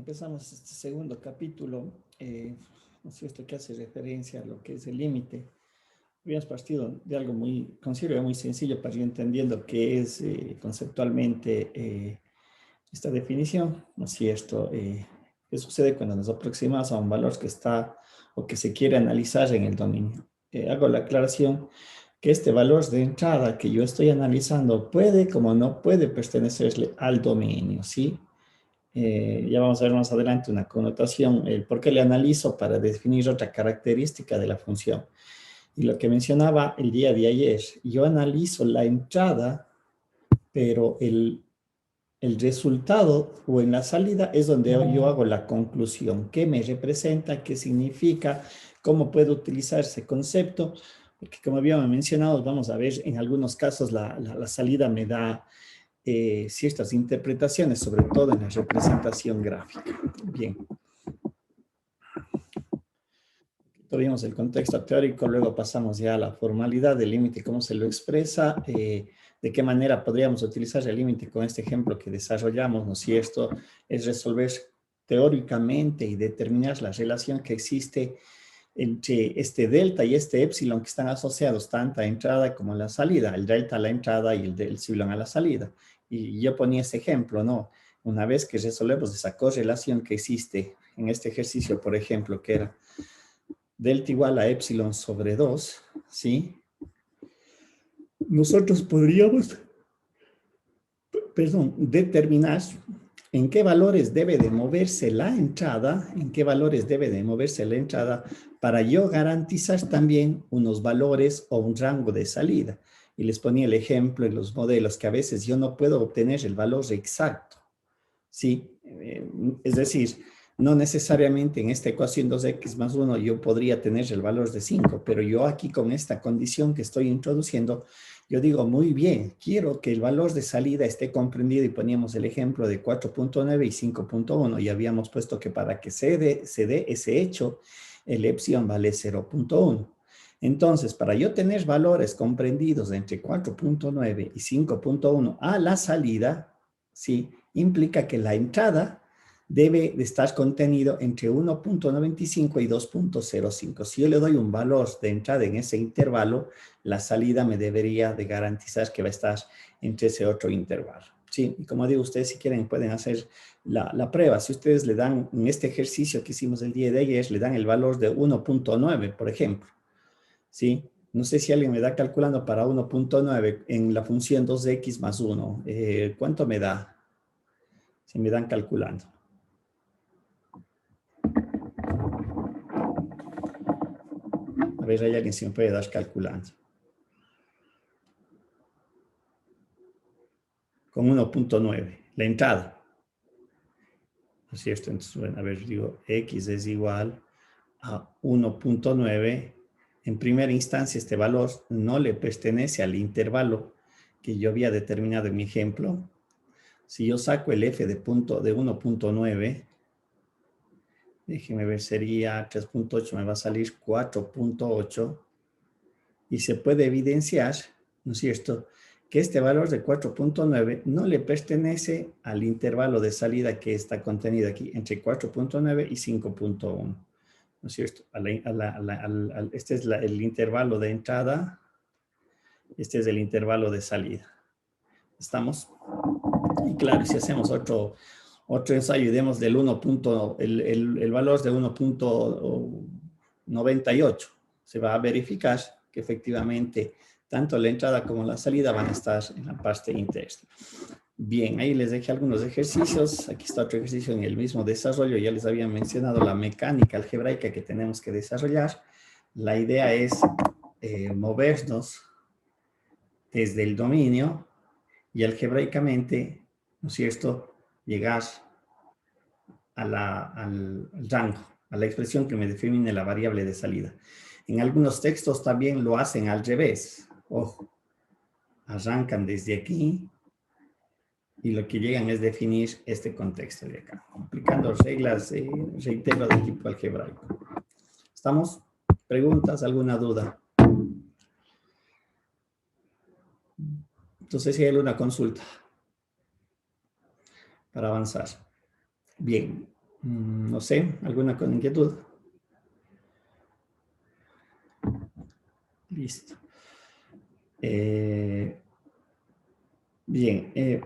empezamos este segundo capítulo, ¿no es cierto?, que hace referencia a lo que es el límite. Habíamos partido de algo muy, considero muy sencillo para ir entendiendo qué es conceptualmente esta definición, ¿no es cierto? ¿Qué sucede cuando nos aproximamos a un valor que está o que se quiere analizar en el dominio? Hago la aclaración que este valor de entrada que yo estoy analizando puede, como no puede, pertenecerle al dominio, ¿sí? Ya vamos a ver más adelante una connotación, el por qué le analizo para definir otra característica de la función. Y lo que mencionaba el día de ayer, yo analizo la entrada, pero el resultado o en la salida es donde yo hago la conclusión. ¿Qué me representa? ¿Qué significa? ¿Cómo puedo utilizar ese concepto? Porque como habíamos mencionado, vamos a ver, en algunos casos la salida me da ciertas interpretaciones, sobre todo en la representación gráfica. Bien. Tuvimos el contexto teórico, luego pasamos ya a la formalidad del límite, cómo se lo expresa, de qué manera podríamos utilizar el límite con este ejemplo que desarrollamos, ¿no es cierto? Es resolver teóricamente y determinar la relación que existe entre este delta y este epsilon que están asociados tanto a entrada como a la salida, el delta a la entrada y el epsilon a la salida. Y yo ponía ese ejemplo, ¿no? Una vez que resolvemos esa correlación que existe en este ejercicio, por ejemplo, que era delta igual a epsilon sobre 2, ¿sí? Nosotros podríamos, determinar en qué valores debe de moverse la entrada, para yo garantizar también unos valores o un rango de salida. Y les ponía el ejemplo en los modelos que a veces yo no puedo obtener el valor exacto, ¿sí? Es decir, no necesariamente en esta ecuación 2x más 1 yo podría tener el valor de 5, pero yo aquí con esta condición que estoy introduciendo, yo digo, muy bien, quiero que el valor de salida esté comprendido y poníamos el ejemplo de 4.9 y 5.1 y habíamos puesto que para que se dé ese hecho, el epsilon vale 0.1. Entonces, para yo tener valores comprendidos entre 4.9 y 5.1 a la salida, ¿sí?, implica que la entrada debe de estar contenido entre 1.95 y 2.05. Si yo le doy un valor de entrada en ese intervalo, la salida me debería de garantizar que va a estar entre ese otro intervalo. Sí, y como digo, ustedes si quieren pueden hacer la prueba. Si ustedes le dan, en este ejercicio que hicimos el día de ayer, le dan el valor de 1.9, por ejemplo, ¿sí? No sé si alguien me da calculando para 1.9 en la función 2x más 1. ¿Cuánto me da? Si me dan calculando. A ver, hay alguien si me puede dar calculando. Con 1.9, la entrada. ¿No es cierto? Entonces, bueno, a ver, digo, x es igual a 1.9. En primera instancia, este valor no le pertenece al intervalo que yo había determinado en mi ejemplo. Si yo saco el f de 1.9, déjenme ver, sería 3.8, me va a salir 4.8. Y se puede evidenciar, ¿no es cierto?, que este valor de 4.9 no le pertenece al intervalo de salida que está contenido aquí, entre 4.9 y 5.1. ¿No es cierto? Este es el intervalo de entrada, este es el intervalo de salida. ¿Estamos? Y claro, si hacemos otro ensayo y demos del el valor de 1.98, se va a verificar que efectivamente tanto la entrada como la salida van a estar en la parte interna. Bien, ahí les dejé algunos ejercicios. Aquí está otro ejercicio en el mismo desarrollo. Ya les había mencionado la mecánica algebraica que tenemos que desarrollar. La idea es movernos desde el dominio y algebraicamente, ¿no es cierto?, llegar al rango, a la expresión que me define la variable de salida. En algunos textos también lo hacen al revés. Ojo, arrancan desde aquí y lo que llegan es definir este contexto de acá, aplicando reglas, reitero, de tipo algebraico. ¿Estamos? ¿Preguntas? ¿Alguna duda? Entonces, si hay alguna consulta para avanzar. Bien, No sé, ¿alguna con inquietud? Listo. Bien,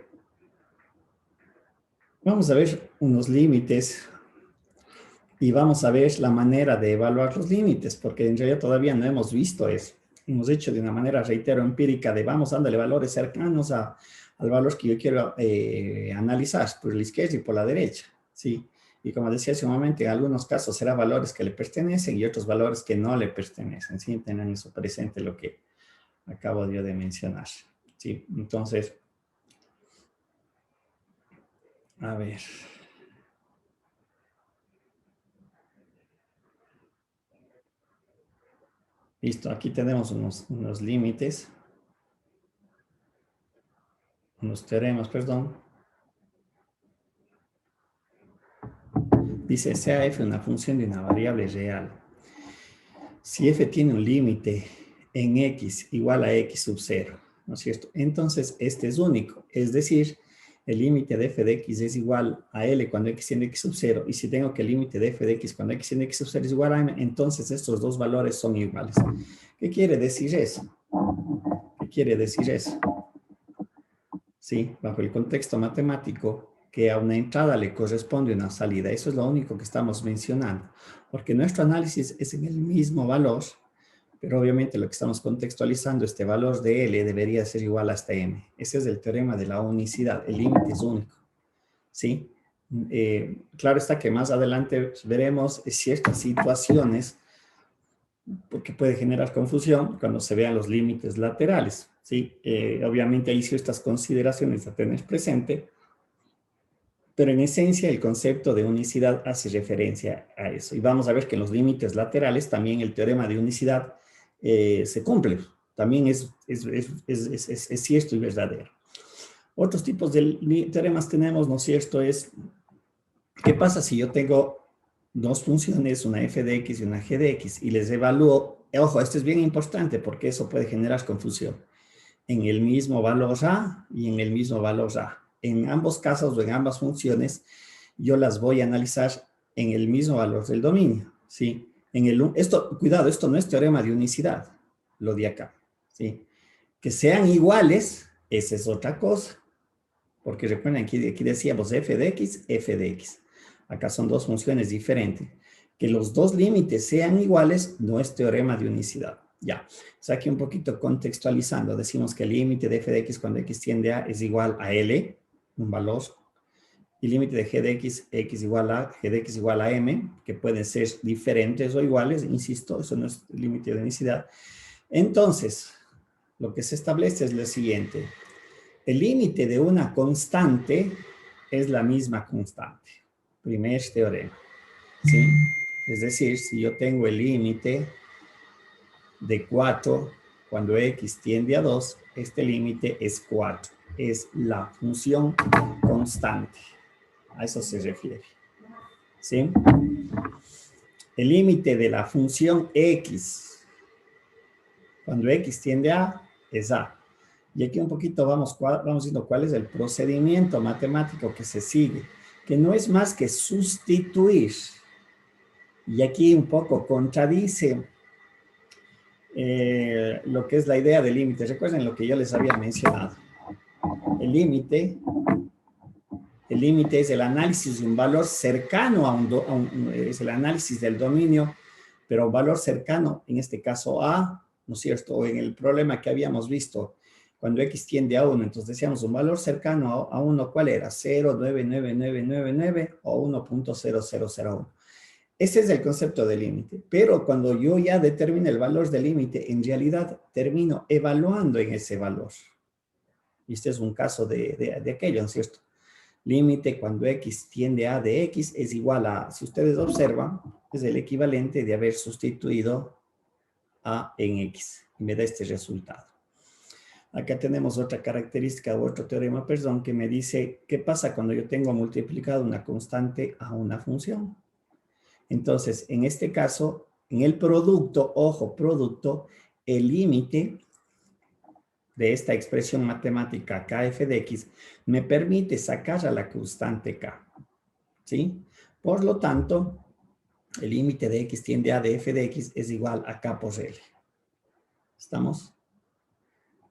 vamos a ver unos límites y vamos a ver la manera de evaluar los límites, porque en realidad todavía no hemos visto eso. Hemos hecho de una manera, reitero, empírica, de vamos dándole valores cercanos al valor que yo quiero analizar, por la izquierda y por la derecha, ¿sí? Y como decía hace un momento, en algunos casos será valores que le pertenecen y otros valores que no le pertenecen, ¿sí? Tengan eso presente lo que acabo yo de mencionar, ¿sí? Entonces, a ver. Listo, aquí tenemos unos límites, unos teoremas, perdón. Dice, sea f una función de una variable real. Si f tiene un límite en x igual a x sub 0, ¿no es cierto? Entonces, este es único. Es decir, el límite de f de x es igual a L cuando x tiende a x sub 0. Y si tengo que el límite de f de x cuando x tiende a x sub 0 es igual a m, entonces estos dos valores son iguales. ¿Qué quiere decir eso? ¿Qué quiere decir eso? Sí, bajo el contexto matemático, que a una entrada le corresponde una salida. Eso es lo único que estamos mencionando, porque nuestro análisis es en el mismo valor, pero obviamente lo que estamos contextualizando, este valor de L debería ser igual hasta M. Ese es el teorema de la unicidad, el límite es único. ¿Sí? Claro está que más adelante veremos ciertas situaciones porque puede generar confusión cuando se vean los límites laterales, ¿sí? Obviamente hay ciertas consideraciones a tener presente, pero en esencia el concepto de unicidad hace referencia a eso. Y vamos a ver que en los límites laterales también el teorema de unicidad se cumple, también es cierto y verdadero. Otros tipos de teoremas tenemos, ¿no es cierto? ¿Qué pasa si yo tengo dos funciones, una f de x y una g de x, y les evalúo? Ojo, esto es bien importante porque eso puede generar confusión. En el mismo valor a y en el mismo valor a. En ambos casos o en ambas funciones, yo las voy a analizar en el mismo valor del dominio, ¿sí? Cuidado, esto no es teorema de unicidad, lo de acá, ¿sí? Que sean iguales, esa es otra cosa. Porque recuerden, aquí decíamos f de x, f de x. Acá son dos funciones diferentes. Que los dos límites sean iguales no es teorema de unicidad. Ya, o sea, aquí un poquito contextualizando, decimos que el límite de f de x cuando x tiende a es igual a L, un valor, y límite de g de x, x igual a, g de x igual a m, que pueden ser diferentes o iguales, insisto, eso no es límite de unicidad. Entonces, lo que se establece es lo siguiente. El límite de una constante es la misma constante. Primer teorema. ¿Sí? Es decir, si yo tengo el límite de 4 cuando x tiende a 2, este límite es 4. Es la función constante. A eso se refiere. ¿Sí? El límite de la función x cuando x tiende a es a. Y aquí un poquito vamos viendo cuál es el procedimiento matemático que se sigue, que no es más que sustituir. Y aquí un poco contradice lo que es la idea del límite. Recuerden lo que yo les había mencionado. El límite es el análisis de un valor cercano es el análisis del dominio, pero un valor cercano, en este caso a, ¿no es cierto? O en el problema que habíamos visto, cuando x tiende a 1, entonces decíamos un valor cercano a 1, ¿cuál era? 0,99999 o 1.0001. Ese es el concepto de límite, pero cuando yo ya determino el valor del límite, en realidad termino evaluando en ese valor. Y este es un caso de aquello, ¿no es cierto? Límite cuando x tiende a de x es igual a, si ustedes observan, es el equivalente de haber sustituido a en x y me da este resultado. Acá tenemos otra característica o otro teorema, perdón, que me dice qué pasa cuando yo tengo multiplicado una constante a una función. Entonces, en este caso, en el producto, ojo, producto, el límite de esta expresión matemática kf de x me permite sacar a la constante k, ¿sí? Por lo tanto, el límite de x tiende a de f de x es igual a k por L. ¿Estamos?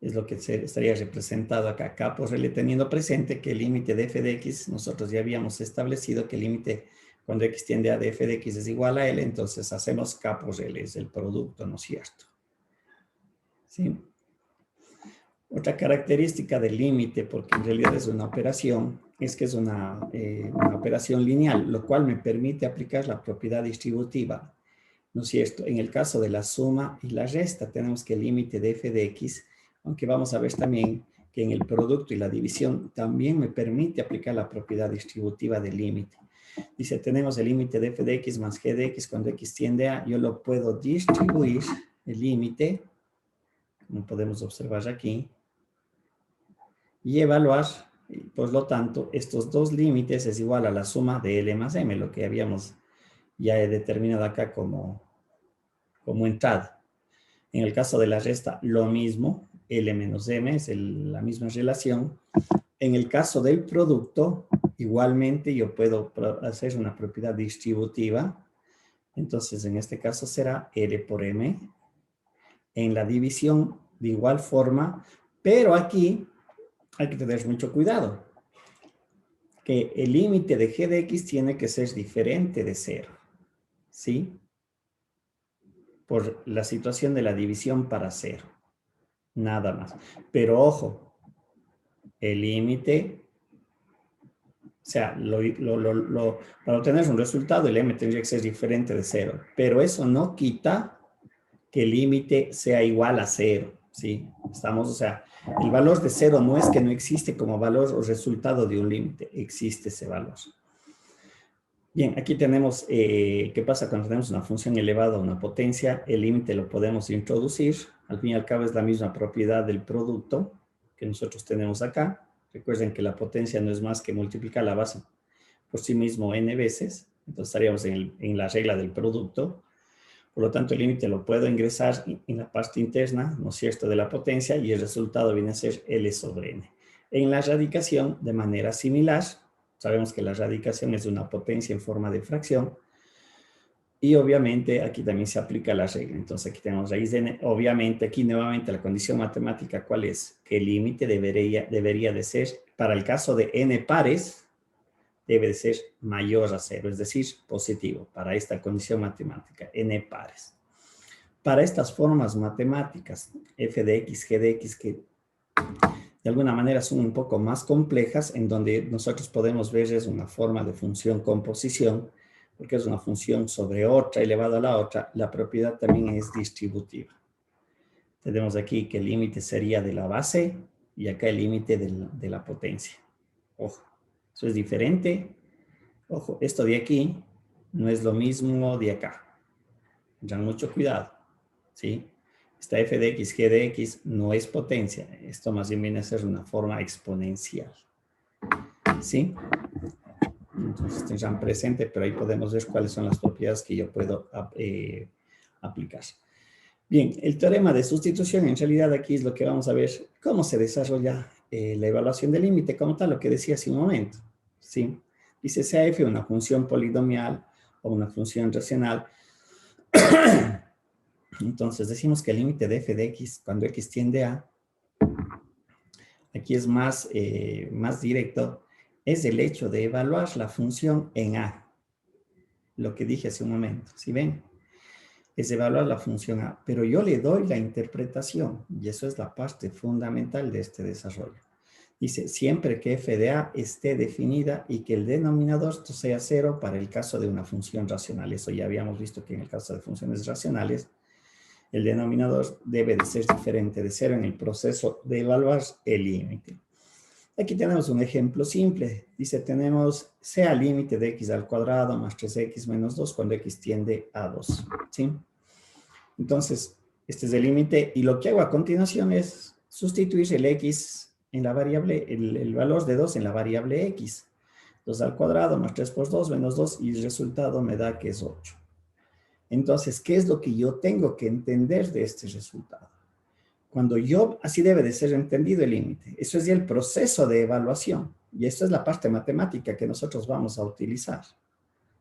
Es lo que estaría representado acá, k por L, teniendo presente que el límite de f de x, nosotros ya habíamos establecido que el límite cuando x tiende a de f de x es igual a L, entonces hacemos k por L, es el producto, ¿no es cierto? ¿Sí? Otra característica del límite, porque en realidad es una operación, es que es una operación lineal, lo cual me permite aplicar la propiedad distributiva, ¿no es cierto? En el caso de la suma y la resta, tenemos que el límite de f de x, aunque vamos a ver también que en el producto y la división también me permite aplicar la propiedad distributiva del límite. Dice, tenemos el límite de f de x más g de x cuando x tiende a, yo lo puedo distribuir, el límite, como podemos observar aquí, y evaluar, por lo tanto, estos dos límites es igual a la suma de L más M, lo que habíamos ya determinado acá como entrada. En el caso de la resta, lo mismo, L menos M es la misma relación. En el caso del producto, igualmente yo puedo hacer una propiedad distributiva. Entonces, en este caso será L por M. En la división, de igual forma, pero aquí hay que tener mucho cuidado, que el límite de g de x tiene que ser diferente de 0, ¿sí? Por la situación de la división para 0, nada más. Pero ojo, el límite, o sea, para obtener un resultado, el m tendría que ser diferente de 0, pero eso no quita que el límite sea igual a 0, ¿sí? Estamos, o sea, el valor de 0 no es que no existe como valor o resultado de un límite, existe ese valor. Bien, aquí tenemos, ¿qué pasa cuando tenemos una función elevada a una potencia? El límite lo podemos introducir, al fin y al cabo es la misma propiedad del producto que nosotros tenemos acá. Recuerden que la potencia no es más que multiplicar la base por sí mismo n veces, entonces estaríamos en la regla del producto. Por lo tanto, el límite lo puedo ingresar en la parte interna, ¿no es cierto?, de la potencia y el resultado viene a ser L sobre N. En la radicación, de manera similar, sabemos que la radicación es de una potencia en forma de fracción y obviamente aquí también se aplica la regla. Entonces aquí tenemos raíz de N. Obviamente aquí nuevamente la condición matemática, ¿cuál es? Que el límite debería de ser, para el caso de N pares, debe de ser mayor a 0, es decir, positivo, para esta condición matemática, n pares. Para estas formas matemáticas, f de x, g de x, que de alguna manera son un poco más complejas, en donde nosotros podemos ver es una forma de función composición, porque es una función sobre otra elevada a la otra, la propiedad también es distributiva. Tenemos aquí que el límite sería de la base y acá el límite de la potencia. Ojo, eso es diferente. Ojo, esto de aquí no es lo mismo de acá. Tengan mucho cuidado, ¿sí? Esta f de x, g de x no es potencia. Esto más bien viene a ser una forma exponencial, ¿sí? Entonces tendrán presente, pero ahí podemos ver cuáles son las propiedades que yo puedo aplicar. Bien, el teorema de sustitución en realidad aquí es lo que vamos a ver cómo se desarrolla la evaluación del límite como tal, lo que decía hace un momento, ¿sí? Dice sea f una función polinomial o una función racional. Entonces decimos que el límite de f de x cuando x tiende a, aquí es más directo, es el hecho de evaluar la función en a. Lo que dije hace un momento, ¿sí ven? Es evaluar la función a, pero yo le doy la interpretación y eso es la parte fundamental de este desarrollo. Dice, siempre que f de a esté definida y que el denominador sea 0 para el caso de una función racional. Eso ya habíamos visto que en el caso de funciones racionales, el denominador debe de ser diferente de 0 en el proceso de evaluar el límite. Aquí tenemos un ejemplo simple. Dice, tenemos sea límite de x al cuadrado más 3x menos 2 cuando x tiende a 2. ¿Sí? Entonces, este es el límite y lo que hago a continuación es sustituir el x en la variable, el valor de 2 en la variable x. 2 al cuadrado más 3 por 2 menos 2 y el resultado me da que es 8. Entonces, ¿qué es lo que yo tengo que entender de este resultado? Cuando yo, así debe de ser entendido el límite. Eso es ya el proceso de evaluación. Y esto es la parte matemática que nosotros vamos a utilizar.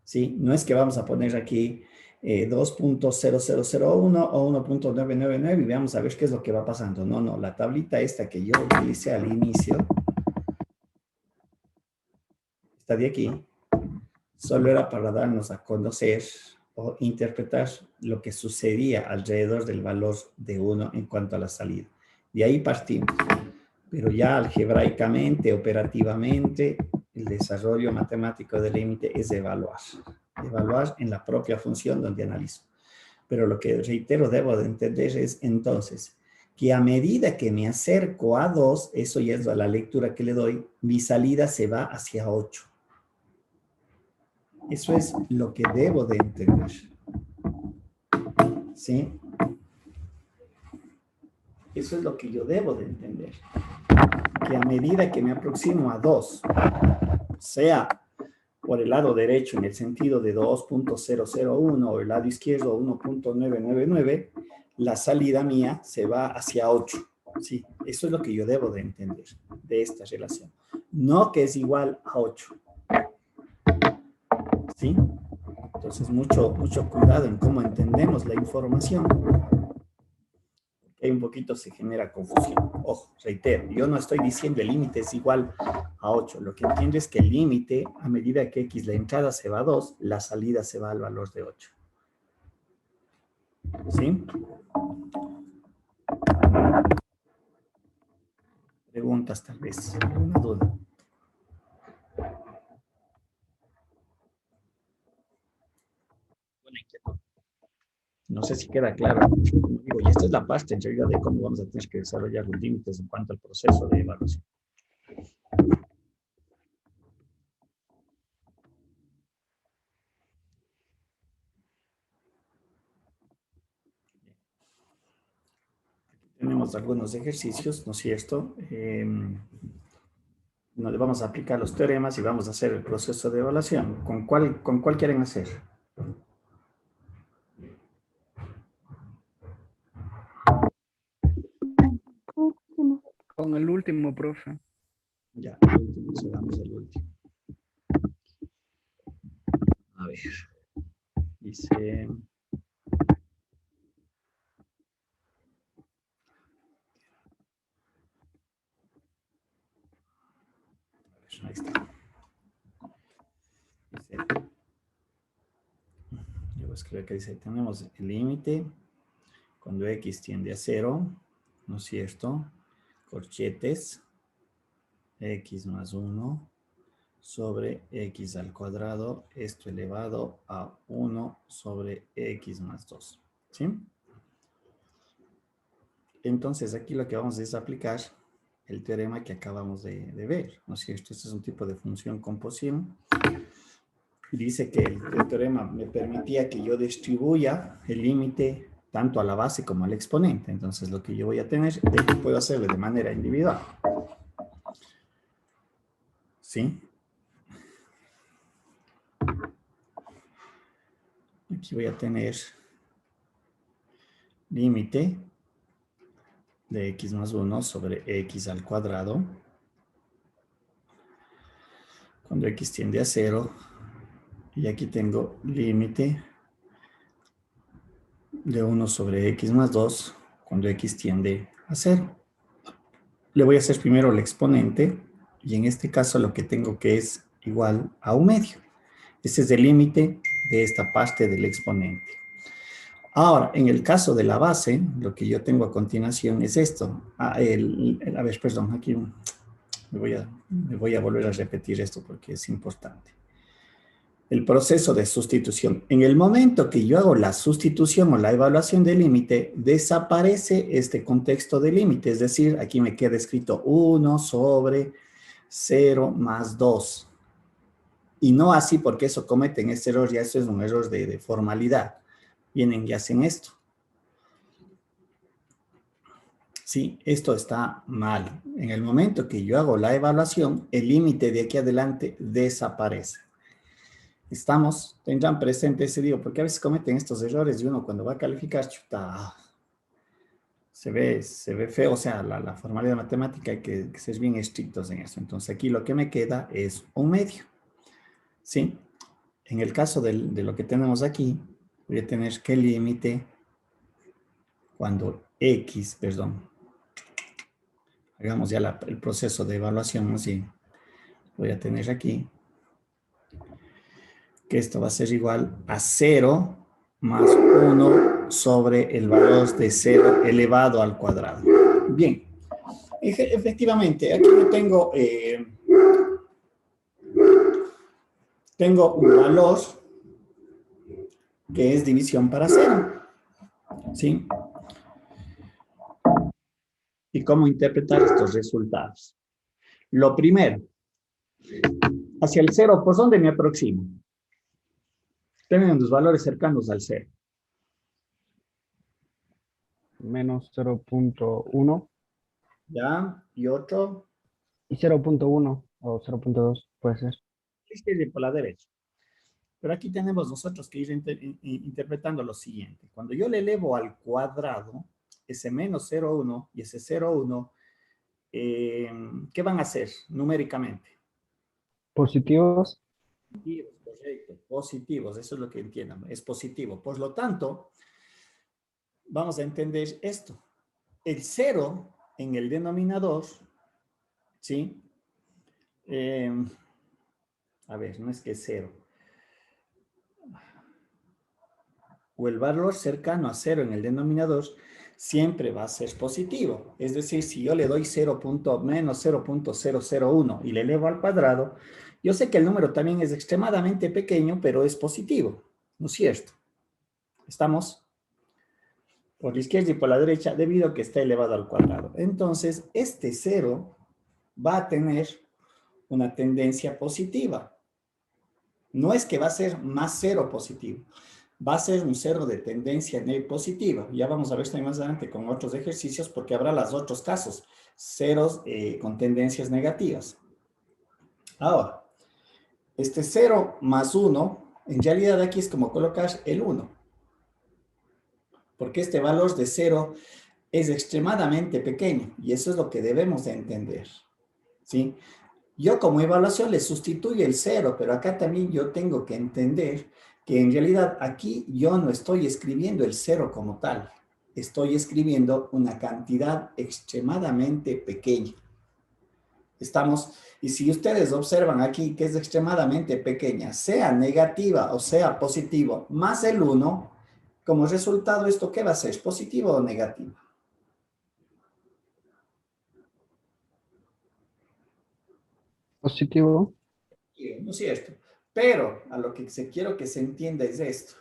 ¿sí? No es que vamos a poner aquí 2.0001 o 1.999 y veamos a ver qué es lo que va pasando. No, no, la tablita esta que yo utilicé al inicio, esta de aquí, solo era para darnos a conocer o interpretar lo que sucedía alrededor del valor de 1 en cuanto a la salida. De ahí partimos. Pero ya algebraicamente, operativamente, el desarrollo matemático del límite es evaluar. Evaluar en la propia función donde analizo. Pero lo que, reitero, debo de entender es entonces que a medida que me acerco a 2, eso ya es la lectura que le doy, mi salida se va hacia 8. Eso es lo que debo de entender. ¿Sí? Eso es lo que yo debo de entender. Que a medida que me aproximo a 2, sea por el lado derecho en el sentido de 2.001 o el lado izquierdo 1.999, la salida mía se va hacia 8. Sí, eso es lo que yo debo de entender de esta relación. No que es igual a 8. ¿Sí? Entonces, mucho cuidado en cómo entendemos la información. Ahí un poquito se genera confusión. Ojo, reitero, yo no estoy diciendo el límite es igual a 8. Lo que entiendo es que el límite, a medida que x, la entrada se va a 2, la salida se va al valor de 8. ¿Sí? Preguntas tal vez, alguna duda. No sé si queda claro. Como digo, y esta es la parte en realidad de cómo vamos a tener que desarrollar los límites en cuanto al proceso de evaluación. Tenemos algunos ejercicios, ¿no es cierto? Donde vamos a aplicar los teoremas y vamos a hacer el proceso de evaluación. ¿Con cuál quieren hacer? Con el último, profe. Ya, el último, sigamos el último. A ver, dice... Ahí está. Dice, yo voy a escribir que dice, tenemos el límite cuando x tiende a 0, ¿no es cierto? Corchetes, x más 1 sobre x al cuadrado, esto elevado a 1 sobre x más 2, ¿sí? Entonces, aquí lo que vamos a es aplicar el teorema que acabamos de ver, ¿no es cierto? Este es un tipo de función con posición. Dice que el teorema me permitía que yo distribuya el límite tanto a la base como al exponente. Entonces, lo que yo voy a tener es que puedo hacerlo de manera individual. ¿Sí? Aquí voy a tener límite de x más 1 sobre x al cuadrado. Cuando x tiende a 0. Y aquí tengo límite de 1 sobre x más 2 cuando x tiende a 0. Le voy a hacer primero el exponente y en este caso lo que tengo que es igual a 1/2. Ese es el límite de esta parte del exponente. Ahora, en el caso de la base, lo que yo tengo a continuación es esto. A ver, perdón, aquí me voy a volver a repetir esto porque es importante. El proceso de sustitución. En el momento que yo hago la sustitución o la evaluación del límite, desaparece este contexto de límite. Es decir, aquí me queda escrito 1 sobre 0 más 2. Y no así porque eso cometen este error, ya eso es un error de formalidad. Vienen y hacen esto. Sí, esto está mal. En el momento que yo hago la evaluación, el límite de aquí adelante desaparece. Tendrán presente ese digo, porque a veces cometen estos errores y uno cuando va a calificar, chuta, se ve feo, o sea, la formalidad matemática hay que ser bien estrictos en eso. Entonces aquí lo que me queda es 1/2, ¿sí? En el caso de lo que tenemos aquí, voy a tener que límite cuando X, perdón, hagamos ya el proceso de evaluación así. Voy a tener aquí que esto va a ser igual a 0 más 1 sobre el valor de 0 elevado al cuadrado. Bien, efectivamente, aquí yo tengo un valor que es división para 0, ¿sí? ¿Y cómo interpretar estos resultados? Lo primero, hacia el 0, ¿por dónde me aproximo? Tengo los valores cercanos al 0. Menos 0.1 ¿Ya? Y otro, y 0.1 o 0.2 puede ser. izquierda y por la derecha. Pero aquí tenemos nosotros que ir interpretando lo siguiente. Cuando yo le elevo al cuadrado, ese menos 0,1 y ese 0,1, ¿qué van a hacer numéricamente? Positivos. Positivos, correcto. Positivos, eso es lo que entiendan. Es positivo. Por lo tanto, vamos a entender esto. El 0 en el denominador, ¿sí? A ver, no es que es 0. O el valor cercano a 0 en el denominador siempre va a ser positivo. Es decir, si yo le doy 0. Menos 0.001 y le elevo al cuadrado, yo sé que el número también es extremadamente pequeño, pero es positivo, ¿no es cierto? Estamos por la izquierda y por la derecha debido a que está elevado al cuadrado. Entonces, este 0 va a tener una tendencia positiva. No es que va a ser más 0 positivo, va a ser un 0 de tendencia positiva. Ya vamos a ver esto más adelante con otros ejercicios porque habrá los otros casos, ceros con tendencias negativas. Ahora, este 0 más 1, en realidad aquí es como colocar el 1, porque este valor de 0 es extremadamente pequeño y eso es lo que debemos de entender, ¿sí? Yo como evaluación le sustituyo el 0, pero acá también yo tengo que entender que en realidad aquí yo no estoy escribiendo el 0 como tal. Estoy escribiendo una cantidad extremadamente pequeña. Estamos, y si ustedes observan aquí que es extremadamente pequeña, sea negativa o sea positivo, más el 1, como resultado, ¿esto qué va a ser? ¿Positivo o negativo? Positivo. Sí, ¿no es cierto? Pero a lo que quiero que se entienda es esto.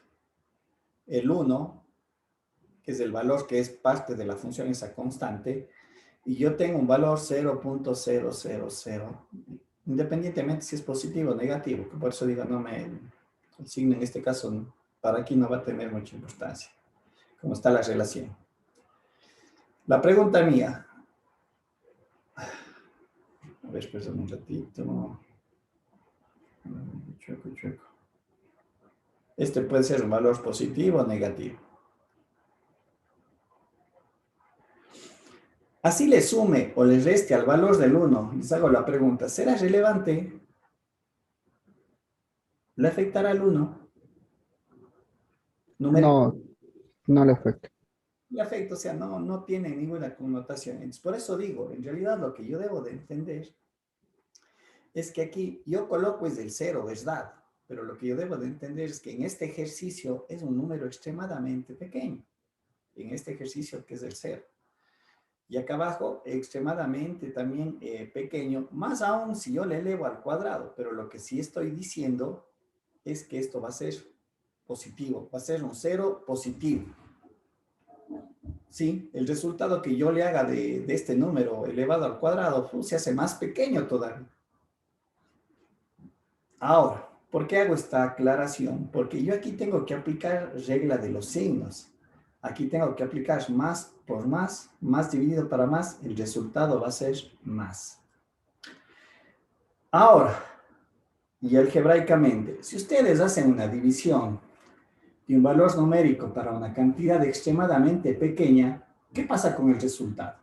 El 1, que es el valor que es parte de la función esa constante, y yo tengo un valor 0.000, independientemente si es positivo o negativo, que por eso digo, el signo en este caso para aquí no va a tener mucha importancia, como está la relación. La pregunta mía, a ver, perdón un ratito, chueco, chueco. Este puede ser un valor positivo o negativo. Así le sume o le reste al valor del 1, les hago la pregunta, ¿será relevante? ¿Le afectará al 1? Numérico. No, no le afecta. Le afecta, o sea, no tiene ninguna connotación. Entonces, por eso digo, en realidad lo que yo debo de entender es que aquí yo coloco es el 0, ¿verdad? Pero lo que yo debo de entender es que en este ejercicio es un número extremadamente pequeño. En este ejercicio que es el 0. Y acá abajo, extremadamente también pequeño, más aún si yo le elevo al cuadrado, pero lo que sí estoy diciendo es que esto va a ser positivo, va a ser un 0 positivo. ¿Sí? El resultado que yo le haga de este número elevado al cuadrado se hace más pequeño todavía. Ahora, ¿por qué hago esta aclaración? Porque yo aquí tengo que aplicar regla de los signos. Aquí tengo que aplicar más por más dividido para más, el resultado va a ser más. Ahora, y algebraicamente, si ustedes hacen una división de un valor numérico para una cantidad extremadamente pequeña, ¿qué pasa con el resultado?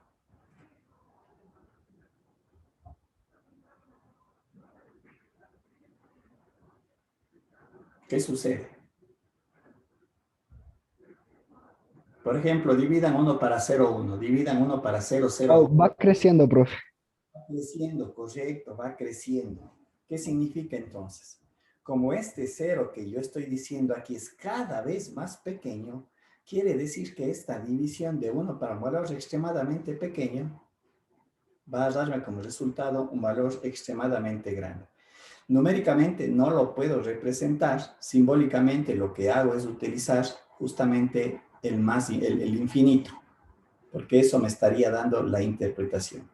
¿Qué sucede? Por ejemplo, dividan 1 para 0, 1. Dividan 1 para 0, 0. Oh, va creciendo, profe. Va creciendo, correcto, va creciendo. ¿Qué significa entonces? Como este 0 que yo estoy diciendo aquí es cada vez más pequeño, quiere decir que esta división de 1 para un valor extremadamente pequeño va a darme como resultado un valor extremadamente grande. Numéricamente no lo puedo representar, simbólicamente lo que hago es utilizar justamente el infinito, porque eso me estaría dando la interpretación.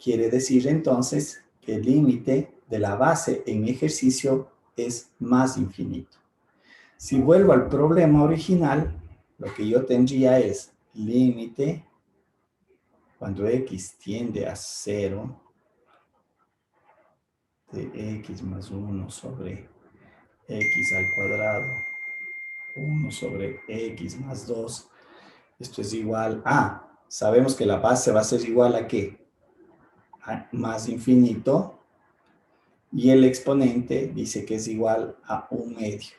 Quiere decir entonces que el límite de la base en mi ejercicio es más infinito. Si vuelvo al problema original, lo que yo tendría es límite cuando x tiende a 0 de x más 1 sobre x al cuadrado, 1 sobre x más 2. Esto es igual a, sabemos que la base va a ser igual a ¿qué? A más infinito, y el exponente dice que es igual a 1/2.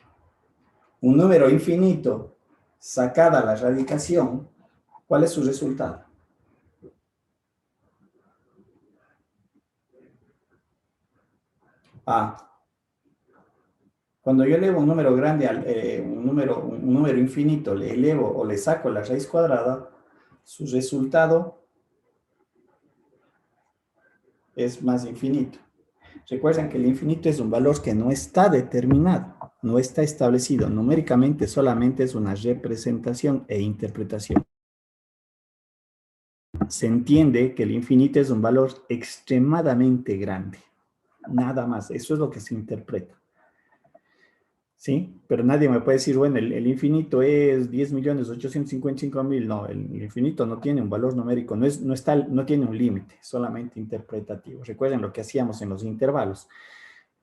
Un número infinito, sacada la radicación, ¿cuál es su resultado? A. Cuando yo elevo un número grande, un número infinito, le elevo o le saco la raíz cuadrada, su resultado es más infinito. Recuerden que el infinito es un valor que no está determinado, no está establecido. Numéricamente solamente es una representación e interpretación. Se entiende que el infinito es un valor extremadamente grande. Nada más, eso es lo que se interpreta. ¿Sí? Pero nadie me puede decir, bueno, el infinito es 10.855.000. No, el infinito no tiene un valor numérico, no tiene un límite, solamente interpretativo. Recuerden lo que hacíamos en los intervalos.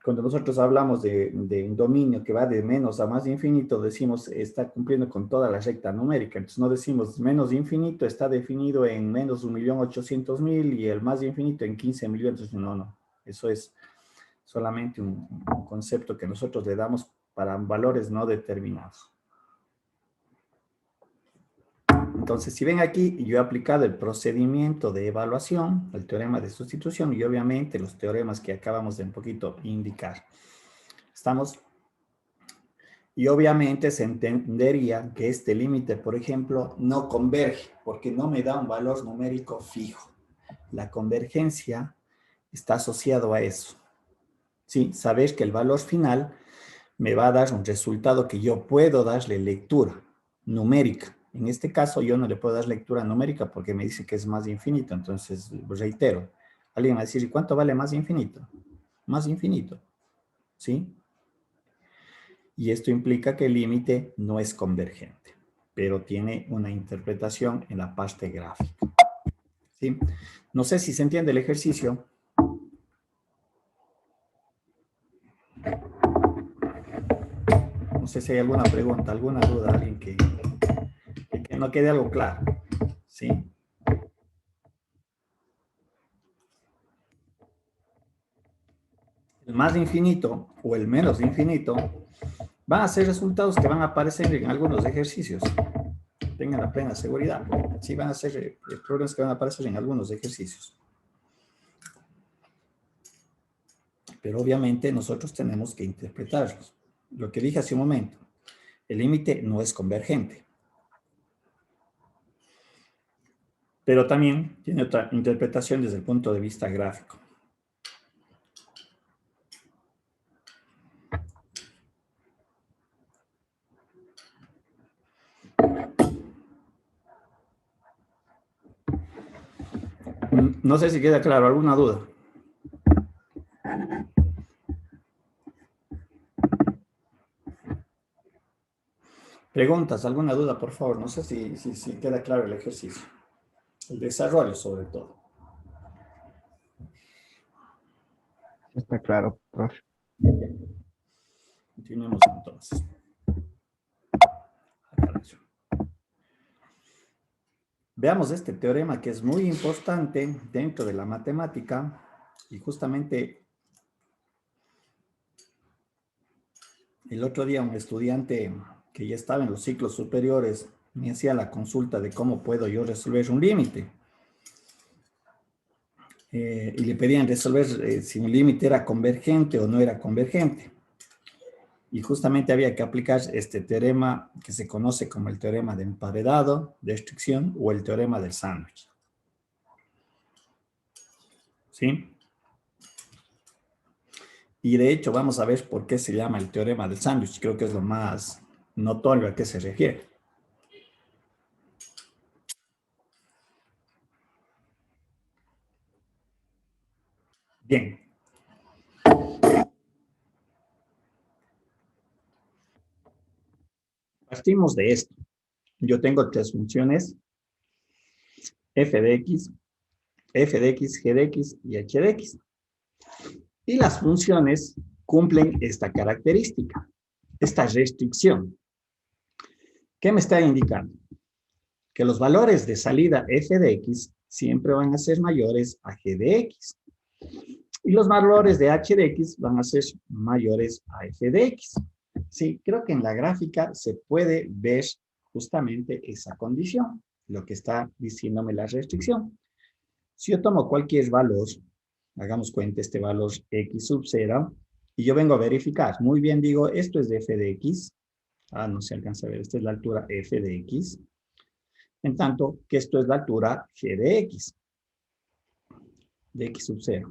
Cuando nosotros hablamos de un dominio que va de menos a más infinito, decimos está cumpliendo con toda la recta numérica. Entonces no decimos menos infinito está definido en menos 1.800.000 y el más infinito en 15 millones. No, no. Eso es solamente un concepto que nosotros le damos para valores no determinados. Entonces, si ven aquí, yo he aplicado el procedimiento de evaluación, el teorema de sustitución y obviamente los teoremas que acabamos de un poquito indicar. ¿Estamos? Y obviamente se entendería que este límite, por ejemplo, no converge porque no me da un valor numérico fijo. La convergencia está asociado a eso. Sí, saber que el valor final me va a dar un resultado que yo puedo darle lectura numérica. En este caso, yo no le puedo dar lectura numérica porque me dice que es más infinito. Entonces, reitero. Alguien va a decir, ¿y cuánto vale más infinito? Más infinito. ¿Sí? Y esto implica que el límite no es convergente, pero tiene una interpretación en la parte gráfica. ¿Sí? No sé si se entiende el ejercicio. No sé si hay alguna pregunta, alguna duda, alguien que no quede algo claro. ¿Sí? El más infinito o el menos infinito van a ser resultados que van a aparecer en algunos ejercicios. Tengan la plena seguridad. Sí, van a ser problemas que van a aparecer en algunos ejercicios. Pero obviamente nosotros tenemos que interpretarlos. Lo que dije hace un momento, el límite no es convergente. Pero también tiene otra interpretación desde el punto de vista gráfico. No sé si queda claro, ¿alguna duda? Preguntas, alguna duda, por favor. No sé si queda claro el ejercicio. El desarrollo, sobre todo. Está claro, profe. Continuemos entonces. Veamos este teorema que es muy importante dentro de la matemática y justamente El otro día un estudiante que ya estaba en los ciclos superiores me hacía la consulta de cómo puedo yo resolver un límite. Y le pedían resolver si un límite era convergente o no era convergente. Y justamente había que aplicar este teorema que se conoce como el teorema de emparedado, de restricción, o el teorema del sándwich. ¿Sí? Y de hecho vamos a ver por qué se llama el teorema del sándwich. Creo que es lo más notorio a qué se refiere. Bien. Partimos de esto. Yo tengo tres funciones, f de x, g de x y h de x. Y las funciones cumplen esta característica, esta restricción. ¿Qué me está indicando? Que los valores de salida f de x siempre van a ser mayores a g de x. Y los valores de h de x van a ser mayores a f de x. Sí, creo que en la gráfica se puede ver justamente esa condición, lo que está diciéndome la restricción. Si yo tomo cualquier valor, hagamos cuenta este valor x sub 0, y yo vengo a verificar, muy bien digo, esto es de f de x, no se alcanza a ver, esta es la altura f de x, en tanto que esto es la altura g de x sub 0.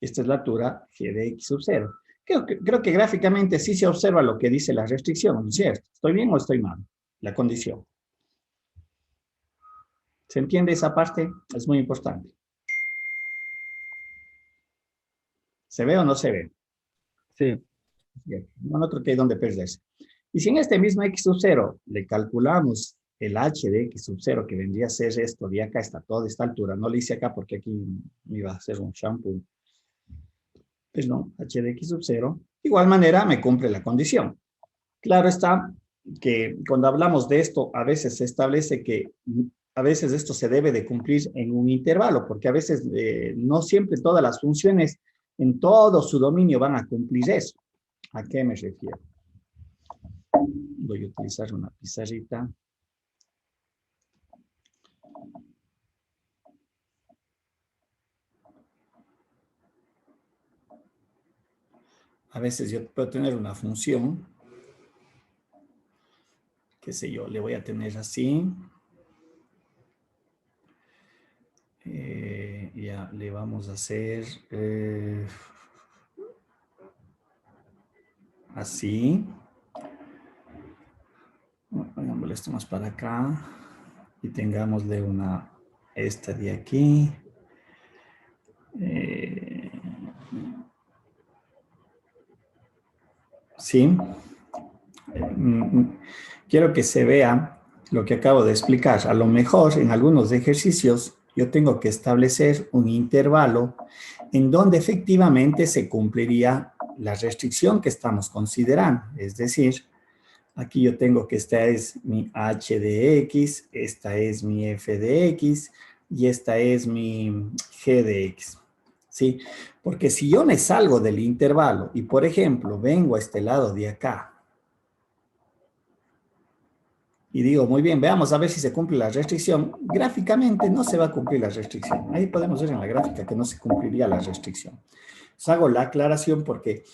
Esta es la altura g de x sub 0. Creo que gráficamente sí se observa lo que dice la restricción, ¿no es cierto? ¿Estoy bien o estoy mal? La condición. ¿Se entiende esa parte? Es muy importante. ¿Se ve o no se ve? Sí. No creo que hay donde perderse. Y si en este mismo x sub 0 le calculamos el h de x sub 0, que vendría a ser esto de acá hasta toda esta altura, no lo hice acá porque aquí me iba a hacer un shampoo, pues no, h de x sub 0, de igual manera me cumple la condición. Claro está que cuando hablamos de esto, a veces se establece que a veces esto se debe de cumplir en un intervalo, porque a veces no siempre todas las funciones en todo su dominio van a cumplir eso. ¿A qué me refiero? Voy a utilizar una pizarrita. A veces yo puedo tener una función, qué sé yo, le voy a tener así. Ya le vamos a hacer así. Pongámosle esto más para acá. Y tengámosle una, esta de aquí. Sí. Quiero que se vea lo que acabo de explicar. A lo mejor en algunos ejercicios yo tengo que establecer un intervalo en donde efectivamente se cumpliría la restricción que estamos considerando. Es decir, aquí yo tengo que esta es mi h de x, esta es mi f de x y esta es mi g de x. ¿Sí? Porque si yo me salgo del intervalo y, por ejemplo, vengo a este lado de acá y digo, muy bien, veamos a ver si se cumple la restricción, gráficamente no se va a cumplir la restricción. Ahí podemos ver en la gráfica que no se cumpliría la restricción. Os hago la aclaración porque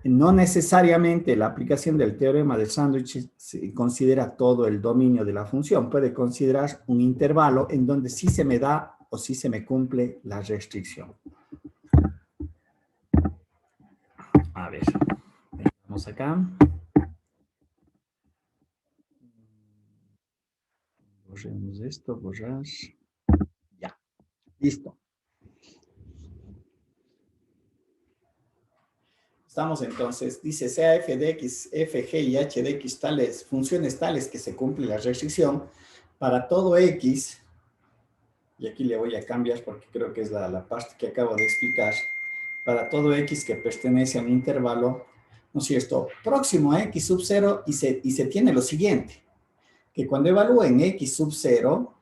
no necesariamente la aplicación del teorema del sándwich se considera todo el dominio de la función. Puede considerar un intervalo en donde sí se me da o sí se me cumple la restricción. A ver, vamos acá. Borremos esto, borrar. Ya, listo. Estamos entonces, dice sea f de x, f, g y h de x tales, funciones tales que se cumple la restricción para todo x, y aquí le voy a cambiar porque creo que es la parte que acabo de explicar, para todo x que pertenece a un intervalo, ¿no es cierto?, próximo a x sub 0 y se tiene lo siguiente, que cuando evalúen x sub 0,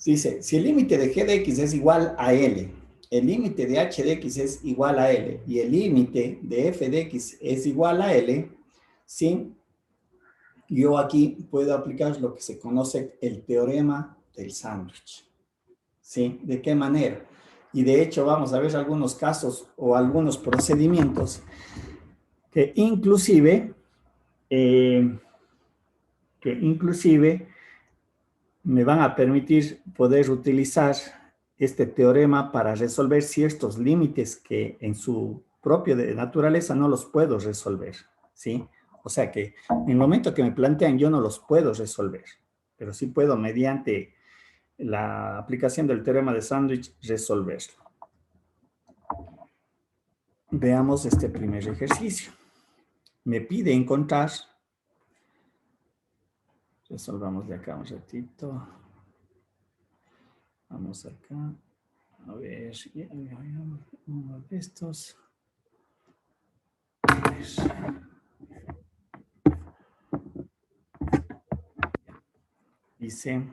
Dice, si el límite de g de x es igual a L, el límite de h de x es igual a L y el límite de f de x es igual a L, ¿sí? Yo aquí puedo aplicar lo que se conoce el teorema del sándwich. ¿Sí? ¿De qué manera? Y de hecho vamos a ver algunos casos o algunos procedimientos que inclusive me van a permitir poder utilizar este teorema para resolver ciertos límites que en su propia naturaleza no los puedo resolver, ¿sí? O sea que en el momento que me plantean yo no los puedo resolver, pero sí puedo mediante la aplicación del teorema de sándwich resolverlo. Veamos este primer ejercicio. Me pide encontrar, resolvamos de acá un ratito. Vamos acá. A ver, uno de estos. A ver. Dice,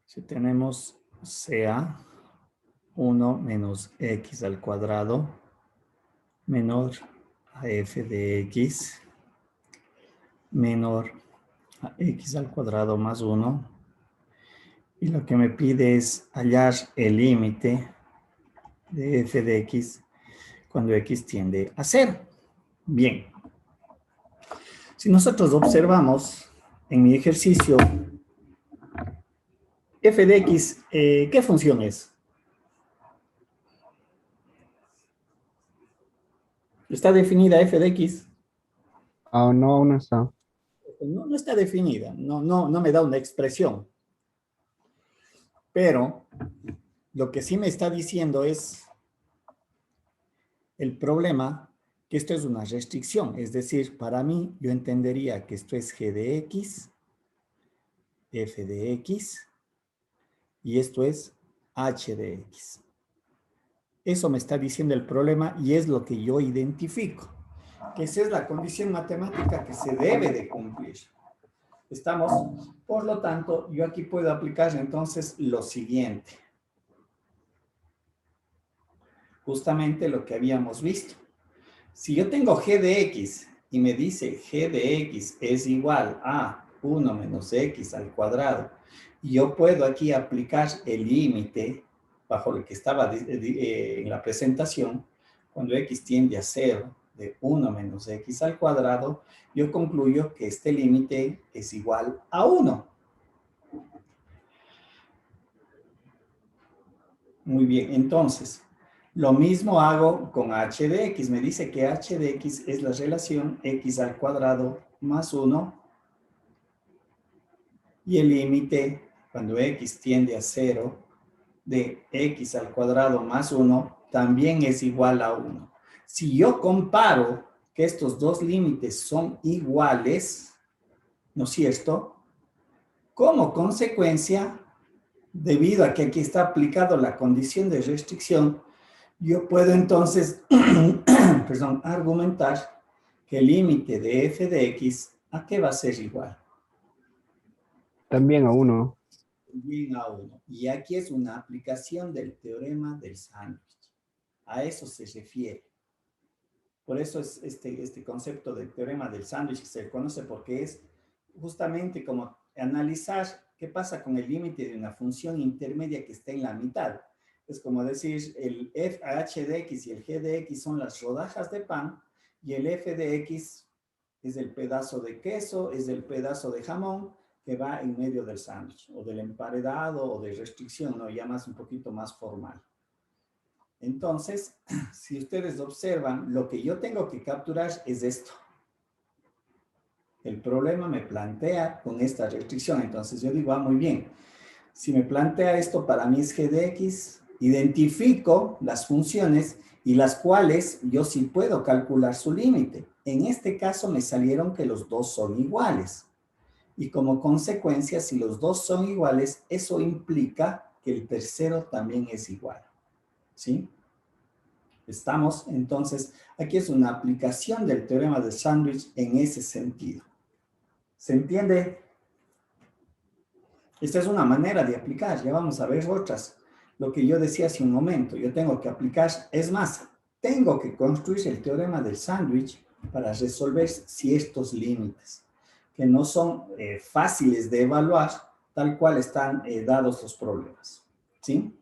si tenemos CA 1 menos x al cuadrado menor a f de x menor a x al cuadrado más 1. Y lo que me pide es hallar el límite de f de x cuando x tiende a 0. Bien. Si nosotros observamos en mi ejercicio, f de x, ¿qué función es? ¿Está definida f de x? Ah, no, aún no está. No, no está definida, no me da una expresión. Pero lo que sí me está diciendo es el problema que esto es una restricción. Es decir, para mí yo entendería que esto es g de x, f de x, y esto es h de x. Eso me está diciendo el problema y es lo que yo identifico. Que esa es la condición matemática que se debe de cumplir. ¿Estamos? Por lo tanto, yo aquí puedo aplicar entonces lo siguiente. Justamente lo que habíamos visto. Si yo tengo g de x y me dice g de x es igual a 1 menos x al cuadrado, y yo puedo aquí aplicar el límite bajo lo que estaba en la presentación, cuando x tiende a 0 de 1 menos x al cuadrado, yo concluyo que este límite es igual a 1. Muy bien, entonces, lo mismo hago con h de x. Me dice que h de x es la relación x al cuadrado más 1 y el límite cuando x tiende a 0 de x al cuadrado más 1 también es igual a 1. Si yo comparo que estos dos límites son iguales, ¿no es cierto? Como consecuencia, debido a que aquí está aplicado la condición de restricción, yo puedo entonces, perdón, argumentar que el límite de f de x, ¿a qué va a ser igual? También a 1. Bien a 1. Y aquí es una aplicación del teorema del sándwich. A eso se refiere. Por eso es este concepto del teorema del sándwich que se conoce porque es justamente como analizar qué pasa con el límite de una función intermedia que está en la mitad. Es como decir, el f(h) de x y el g de x son las rodajas de pan y el f de x es el pedazo de queso, es el pedazo de jamón que va en medio del sándwich, o del emparedado, o de restricción, ¿no? Ya más un poquito más formal. Entonces, si ustedes observan, lo que yo tengo que capturar es esto. El problema me plantea con esta restricción. Entonces yo digo, muy bien. Si me plantea esto, para mí es g de x, identifico las funciones y las cuales yo sí puedo calcular su límite. En este caso me salieron que los dos son iguales. Y como consecuencia, si los dos son iguales, eso implica que el tercero también es igual. ¿Sí? Estamos, entonces, aquí es una aplicación del teorema de sándwich en ese sentido. ¿Se entiende? Esta es una manera de aplicar, ya vamos a ver otras. Lo que yo decía hace un momento, yo tengo que aplicar, es más, tengo que construir el teorema del sándwich para resolver ciertos límites, que no son fáciles de evaluar, tal cual están dados los problemas. ¿Sí?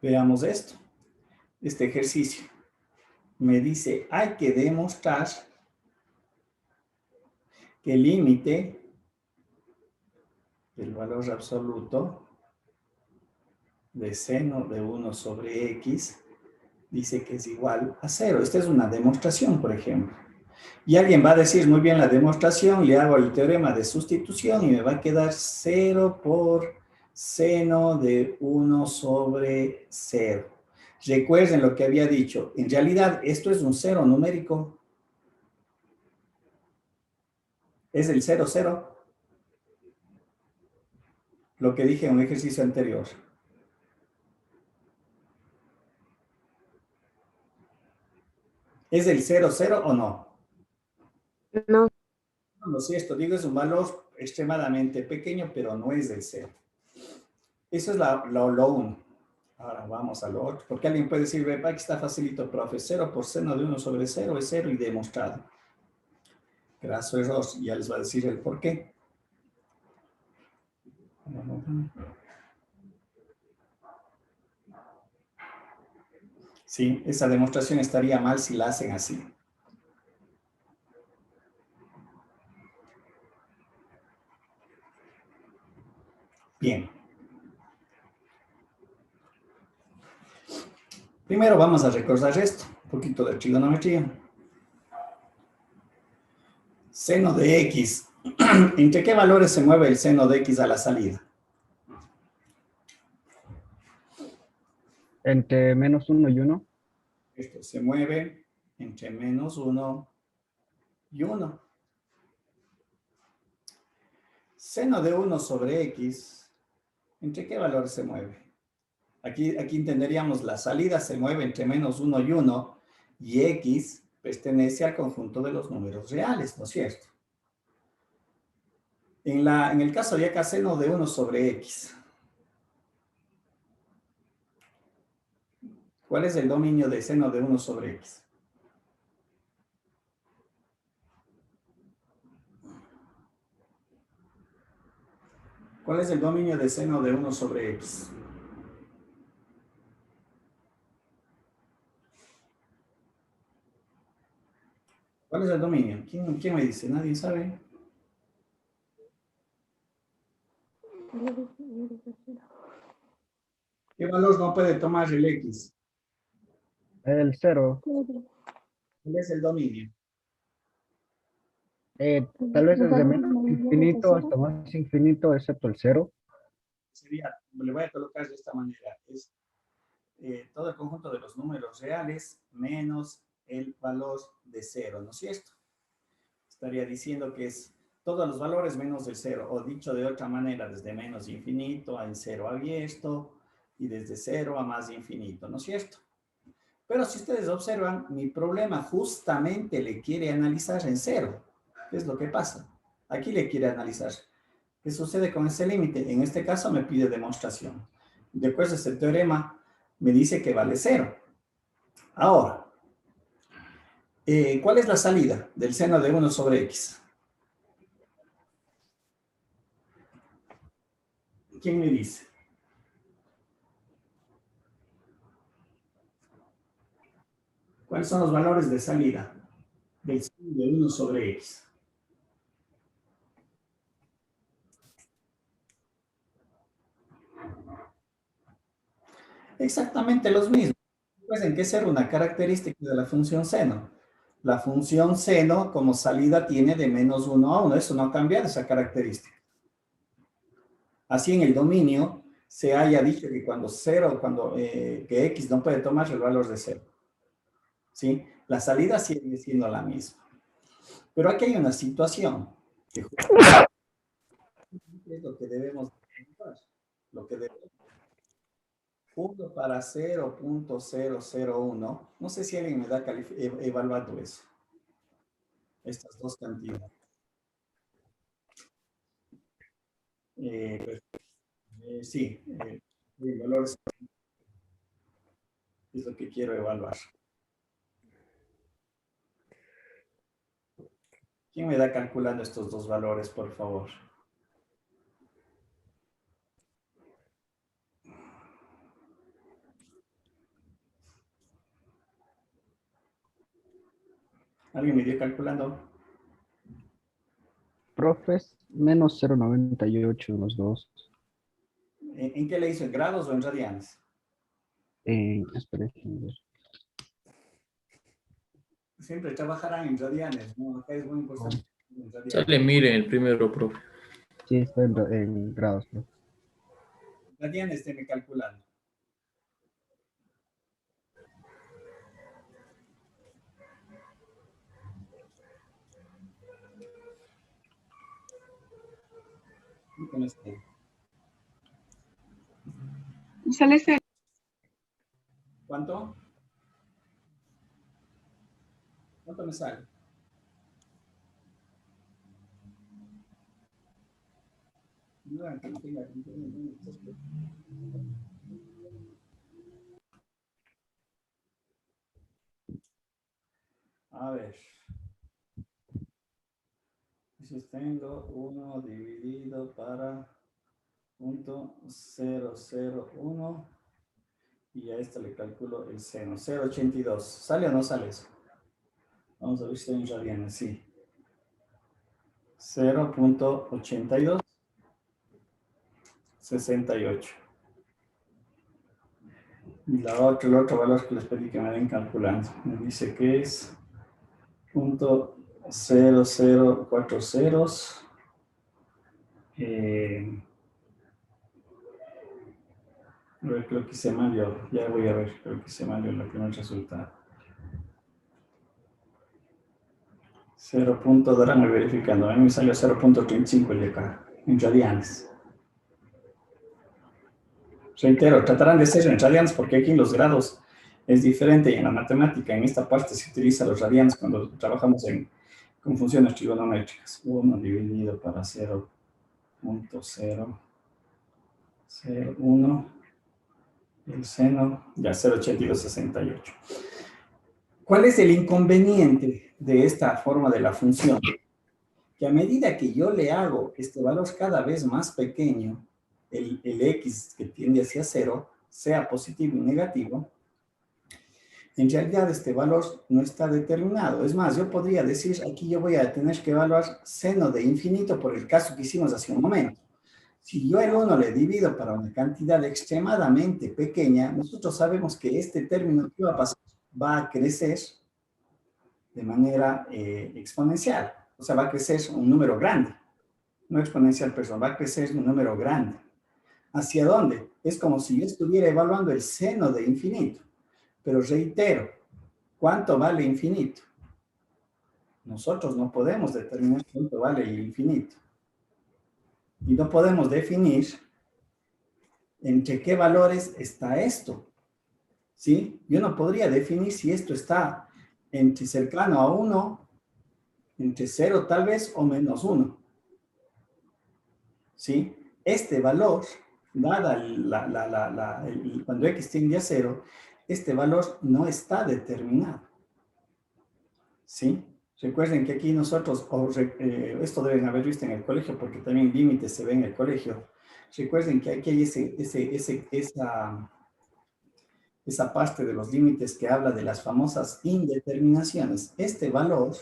Veamos esto, este ejercicio. Me dice, hay que demostrar que el límite del valor absoluto de seno de 1 sobre x dice que es igual a 0. Esta es una demostración, por ejemplo. Y alguien va a decir, muy bien, la demostración, le hago el teorema de sustitución y me va a quedar 0 por seno de 1 sobre 0. Recuerden lo que había dicho. En realidad, esto es un cero numérico. Es el 0, 0. Lo que dije en un ejercicio anterior. ¿Es el 0, 0 o no? No. No, si esto digo es un valor extremadamente pequeño, pero no es del 0. Eso es lo 1. Ahora vamos a lo otro. Porque alguien puede decir, ve, aquí está facilito, profe. 0 por seno de 1 sobre 0 es 0 y demostrado. Graso error. Y ya les va a decir el por qué. Sí, esa demostración estaría mal si la hacen así. Bien. Primero vamos a recordar esto, un poquito de trigonometría. Seno de x. ¿Entre qué valores se mueve el seno de x a la salida? Entre -1 y 1. Esto se mueve entre -1 y 1. Seno de 1 sobre x, ¿entre qué valores se mueve? Aquí entenderíamos la salida se mueve entre -1 y 1 y x pertenece al conjunto de los números reales, ¿no es cierto? En el caso de acá, seno de 1 sobre x. ¿Cuál es el dominio de seno de 1 sobre x? ¿Cuál es el dominio de seno de 1 sobre x? ¿Cuál es el dominio? ¿Quién me dice? ¿Nadie sabe? ¿Qué valor no puede tomar el x? El 0. ¿Cuál es el dominio? Tal vez desde menos infinito hasta más infinito, excepto el 0. Sería, le voy a colocar de esta manera, es todo el conjunto de los números reales menos el valor de 0, ¿no es cierto? Estaría diciendo que es todos los valores menos el 0, o dicho de otra manera, desde menos infinito a en 0 abierto, y desde 0 a más infinito, ¿no es cierto? Pero si ustedes observan, mi problema justamente le quiere analizar en 0. ¿Qué es lo que pasa? Aquí le quiere analizar. ¿Qué sucede con ese límite? En este caso me pide demostración. Después este teorema me dice que vale 0. Ahora, ¿cuál es la salida del seno de 1 sobre x? ¿Quién me dice? ¿Cuáles son los valores de salida del seno de 1 sobre x? Exactamente los mismos. Recuerden que esa era una característica de la función seno. La función seno como salida tiene de -1 a 1. Eso no ha cambiado esa característica. Así en el dominio se haya dicho que cuando que x no puede tomar el valor de 0. ¿Sí? La salida sigue siendo la misma. Pero aquí hay una situación que es lo que debemos encontrar. Lo que debemos. 1 para 0.001. No sé si alguien me da evaluando eso. Estas dos cantidades. Sí, el valor es lo que quiero evaluar. ¿Quién me da calculando estos dos valores, por favor? ¿Alguien me dio calculando? Profes, menos 0,98 en los dos. ¿En qué le hizo? ¿En grados o en radianes? Espera, déjenme ver. Siempre trabajarán en radianes, ¿no? Acá es muy importante. En radianes. Sale, miren el primero, profe. Sí, está en grados, profe. Radianes, estéme calculando. ¿Y con este? Sale 0. ¿Cuánto? ¿Cuánto me sale? A ver. Entonces tengo 1 dividido para .001 y a esto le calculo el seno, 0,82. ¿Sale o no sale eso? Vamos a ver si está en radianes, sí. 0.82, 68. Y el otro valor que les pedí que me den calculando. Me dice que es .0040. A ver, creo que se mal. Ya voy a ver, creo que se mal el primer resultado. 0. Darán verificando. A mí me salió 0.35 el de acá, en radianes. Reitero, tratarán de ser en radianes porque aquí en los grados es diferente y en la matemática, en esta parte se utiliza los radianes cuando trabajamos con funciones trigonométricas. 1 dividido para 0.001, el seno, ya 0,8268. ¿Cuál es el inconveniente de esta forma de la función? Que a medida que yo le hago este valor cada vez más pequeño, el x que tiende hacia 0, sea positivo o negativo, en realidad este valor no está determinado. Es más, yo podría decir, aquí yo voy a tener que evaluar seno de infinito por el caso que hicimos hace un momento. Si yo el 1 le divido para una cantidad extremadamente pequeña, nosotros sabemos que este término que va a pasar va a crecer de manera exponencial. O sea, va a crecer un número grande. No exponencial, perdón, va a crecer un número grande. ¿Hacia dónde? Es como si yo estuviera evaluando el seno de infinito. Pero reitero, ¿cuánto vale infinito? Nosotros no podemos determinar cuánto vale el infinito. Y no podemos definir entre qué valores está esto. ¿Sí? Yo no podría definir si esto está entre cercano a 1, entre 0 tal vez, o menos 1. ¿Sí? Este valor, dada cuando x tiende a 0, este valor no está determinado. ¿Sí? Recuerden que aquí nosotros, esto deben haber visto en el colegio, porque también límites se ve en el colegio. Recuerden que aquí hay esa parte de los límites que habla de las famosas indeterminaciones. Este valor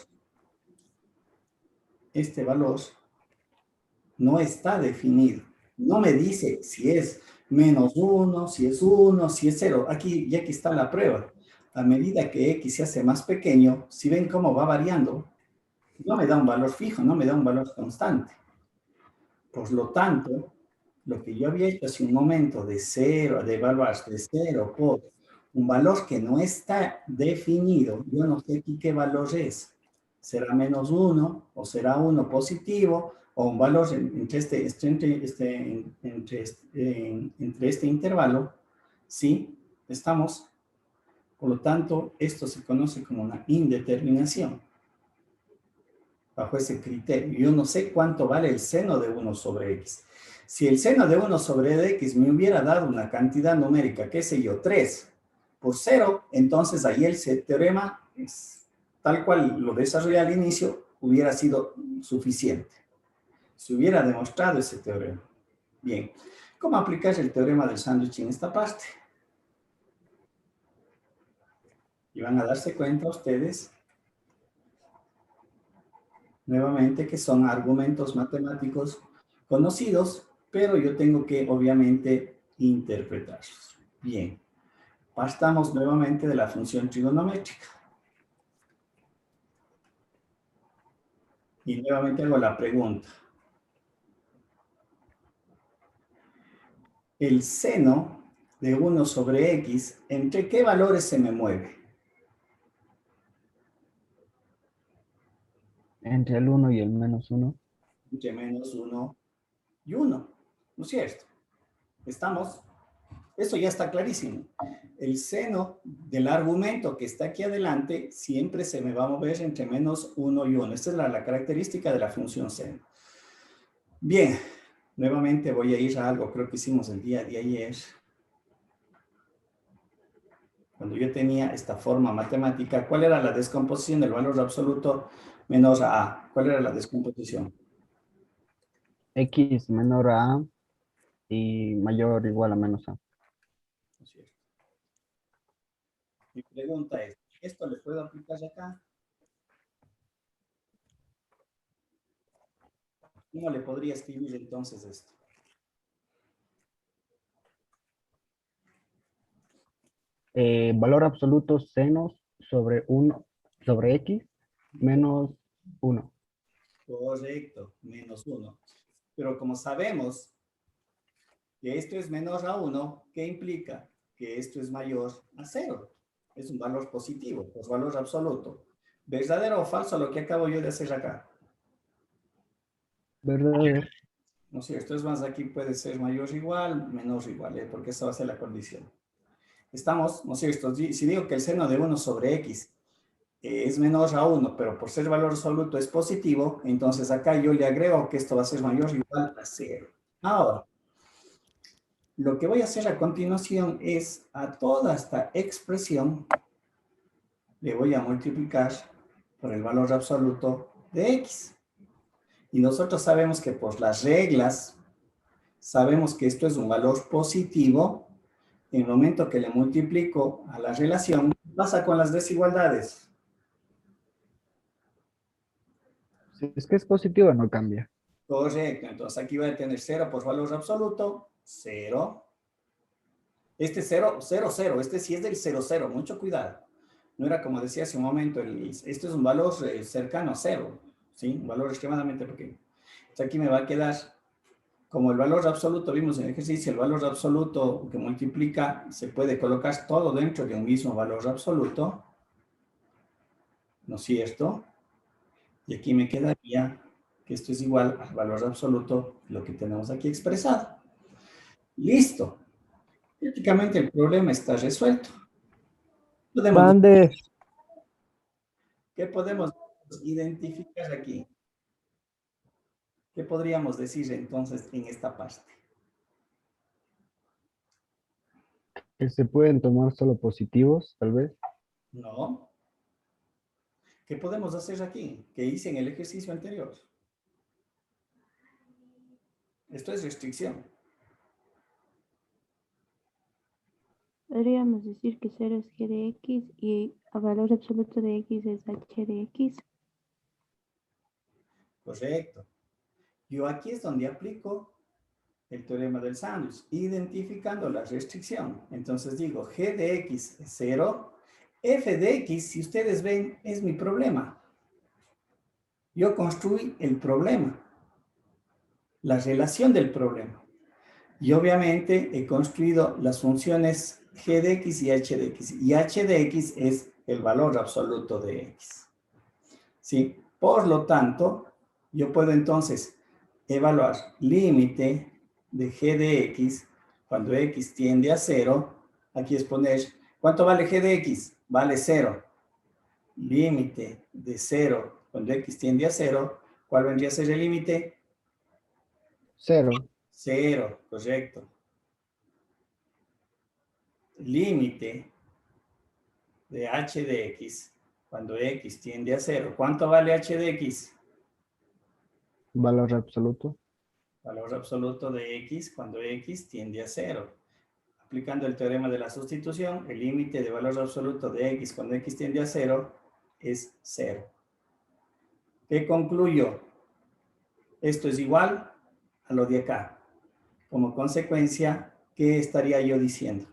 no está definido. No me dice si es menos 1, si es 1, si es 0. Aquí está la prueba. A medida que x se hace más pequeño, si ven cómo va variando, no me da un valor fijo, no me da un valor constante. Por lo tanto, lo que yo había hecho hace un momento de 0, de evaluar de 0 por un valor que no está definido, yo no sé aquí qué valor es. ¿Será menos 1 o será 1 positivo o un valor entre este intervalo? ¿Sí? ¿Estamos? Por lo tanto, esto se conoce como una indeterminación. Bajo ese criterio. Yo no sé cuánto vale el seno de 1 sobre x. Si el seno de 1 sobre x me hubiera dado una cantidad numérica, qué sé yo, 3 por 0, entonces ahí el teorema, tal cual lo desarrollé al inicio, hubiera sido suficiente. Se hubiera demostrado ese teorema. Bien, ¿cómo aplicar el teorema del sándwich en esta parte? Y van a darse cuenta ustedes, nuevamente, que son argumentos matemáticos conocidos, pero yo tengo que, obviamente, interpretarlos. Bien, partamos nuevamente de la función trigonométrica. Y nuevamente hago la pregunta. El seno de 1 sobre x, ¿entre qué valores se me mueve? Entre el 1 y el -1. Entre menos 1 y 1, ¿no es cierto? ¿Estamos? Eso ya está clarísimo. El seno del argumento que está aquí adelante siempre se me va a mover entre menos 1 y 1. Esta es la característica de la función seno. Bien, nuevamente voy a ir a algo, creo que hicimos el día de ayer. Cuando yo tenía esta forma matemática, ¿cuál era la descomposición del valor absoluto menor a A? ¿Cuál era la descomposición? X menor a A y mayor o igual a menos A. ¿No es cierto? Mi pregunta es, ¿esto le puedo aplicar acá? ¿Cómo le podría escribir entonces esto? Valor absoluto seno sobre 1 sobre X menos 1. Correcto, menos 1. Pero como sabemos que esto es menor a 1, ¿qué implica? Que esto es mayor a 0. Es un valor positivo, pues valor absoluto. ¿Verdadero o falso lo que acabo yo de hacer acá? Verdadero. No sé, esto es más, aquí puede ser mayor o igual, menor o igual, porque esa va a ser la condición. Estamos, no sé, si digo que el seno de 1 sobre x es menor a 1, pero por ser valor absoluto es positivo, entonces acá yo le agrego que esto va a ser mayor o igual a 0. Ahora, lo que voy a hacer a continuación es a toda esta expresión le voy a multiplicar por el valor absoluto de x. Y nosotros sabemos que por las reglas, sabemos que esto es un valor positivo. En el momento que le multiplico a la relación, pasa con las desigualdades. Si es que es positivo, no cambia. Correcto, entonces aquí voy a tener 0 por valor absoluto, 0. Este 0, 0, 0, este sí es del 0, 0, mucho cuidado. No era como decía hace un momento, esto es un valor cercano a 0, ¿sí? Un valor extremadamente pequeño. Entonces aquí me va a quedar, como el valor absoluto, vimos en el ejercicio, el valor absoluto que multiplica, se puede colocar todo dentro de un mismo valor absoluto, ¿no es cierto? Y aquí me quedaría que esto es igual al valor absoluto, lo que tenemos aquí expresado. Listo. Prácticamente el problema está resuelto. ¿Qué podemos identificar aquí? ¿Qué podríamos decir entonces en esta parte? Que se pueden tomar solo positivos, tal vez. No. ¿Qué podemos hacer aquí? ¿Qué hice en el ejercicio anterior? Esto es restricción. Podríamos decir que 0 es g de x y el valor absoluto de x es h de x. Correcto. Yo aquí es donde aplico el teorema del sándwich, identificando la restricción. Entonces digo, g de x es 0, f de x, si ustedes ven, es mi problema. Yo construí el problema, la relación del problema. Y obviamente he construido las funciones g de x y h de x. Y h de x es el valor absoluto de x. ¿Sí? Por lo tanto, yo puedo entonces evaluar límite de g de x cuando x tiende a 0 aquí es poner, ¿cuánto vale g de x? Vale 0. Límite de 0 cuando x tiende a 0. ¿Cuál vendría a ser el límite? 0. 0, correcto. Límite de h de x cuando x tiende a 0. ¿Cuánto vale h de x? Valor absoluto. Valor absoluto de x cuando x tiende a 0. Aplicando el teorema de la sustitución, el límite de valor absoluto de x cuando x tiende a 0 es 0. ¿Qué concluyo? Esto es igual a lo de acá. Como consecuencia, ¿qué estaría yo diciendo?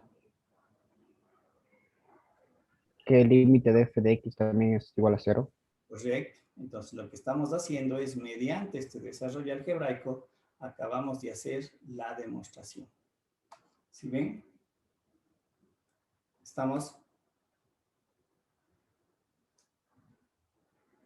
Que el límite de f de x también es igual a 0. Correcto. Entonces, lo que estamos haciendo es, mediante este desarrollo algebraico, acabamos de hacer la demostración. ¿Sí ven? ¿Estamos?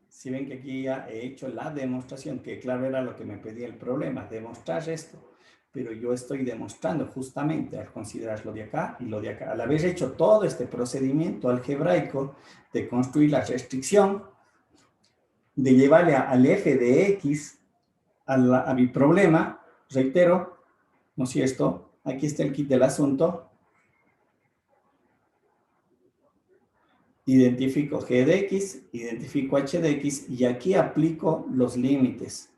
¿Sí ven que aquí ya he hecho la demostración? Que claro, era lo que me pedía el problema, demostrar esto. Pero yo estoy demostrando justamente al considerar lo de acá y lo de acá. Al haber hecho todo este procedimiento algebraico de construir la restricción, de llevarle al f de x a mi problema, reitero, ¿no es cierto? Aquí está el kit del asunto. Identifico g de x, identifico h de x y aquí aplico los límites.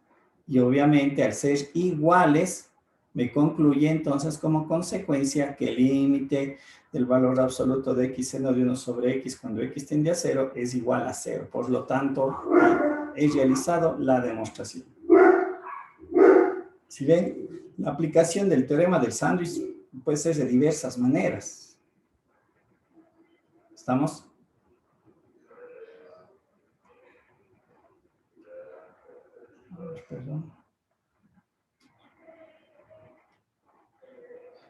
Y obviamente al ser iguales, me concluye entonces como consecuencia que el límite del valor absoluto de x seno de 1 sobre x cuando x tiende a 0 es igual a 0. Por lo tanto, he realizado la demostración. Si ven, la aplicación del teorema del sándwich puede ser de diversas maneras. ¿Estamos? Perdón.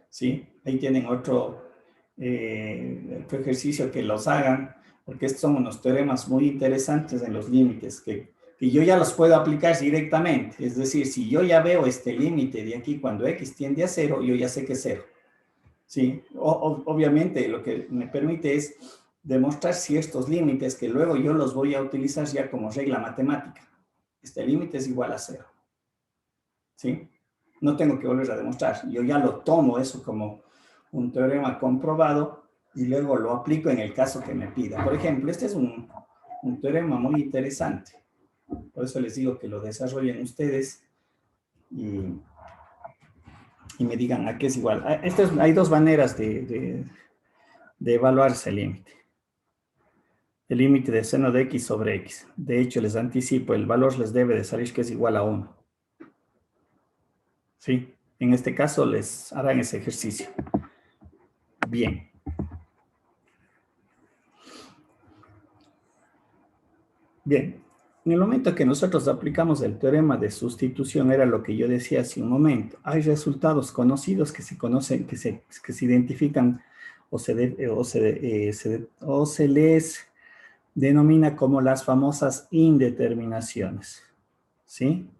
Sí, ahí tienen otro ejercicio que los hagan, porque estos son unos teoremas muy interesantes en los límites, que yo ya los puedo aplicar directamente. Es decir, si yo ya veo este límite de aquí cuando x tiende a 0, yo ya sé que es 0. Sí, obviamente lo que me permite es demostrar ciertos límites que luego yo los voy a utilizar ya como regla matemática. Este límite es igual a 0. ¿Sí? No tengo que volver a demostrar. Yo ya lo tomo eso como un teorema comprobado y luego lo aplico en el caso que me pida. Por ejemplo, este es un teorema muy interesante. Por eso les digo que lo desarrollen ustedes y me digan a qué es igual. Hay dos maneras de evaluar ese límite. El límite de seno de x sobre x. De hecho, les anticipo, el valor les debe de salir que es igual a 1. ¿Sí? En este caso les harán ese ejercicio. Bien. Bien. En el momento que nosotros aplicamos el teorema de sustitución, era lo que yo decía hace un momento. Hay resultados conocidos que se conocen, que se identifican o se les denomina como las famosas indeterminaciones. ¿Sí?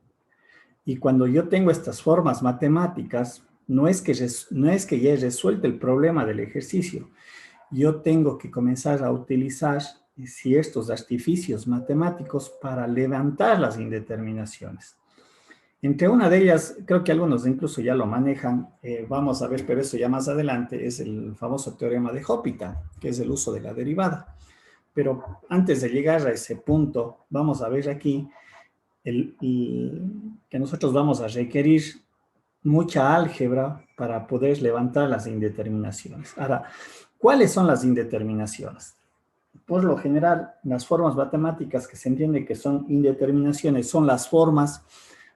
Y cuando yo tengo estas formas matemáticas, no es que ya he resuelto el problema del ejercicio. Yo tengo que comenzar a utilizar ciertos artificios matemáticos para levantar las indeterminaciones. Entre una de ellas, creo que algunos incluso ya lo manejan, vamos a ver, pero eso ya más adelante, es el famoso teorema de Hopital, que es el uso de la derivada. Pero antes de llegar a ese punto, vamos a ver aquí que nosotros vamos a requerir mucha álgebra para poder levantar las indeterminaciones. Ahora, ¿cuáles son las indeterminaciones? Por lo general, las formas matemáticas que se entiende que son indeterminaciones son las formas,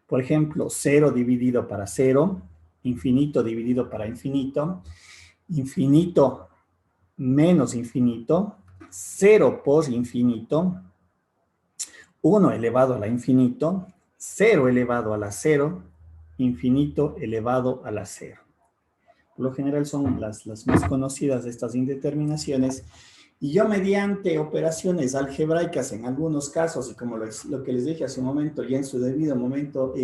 por ejemplo, 0 dividido para 0, infinito dividido para infinito, infinito menos infinito, 0 por infinito, 1 elevado a la infinito, 0 elevado a la 0, infinito elevado a la 0. Por lo general son las más conocidas de estas indeterminaciones. Y yo mediante operaciones algebraicas en algunos casos, y como lo que les dije hace un momento, ya en su debido momento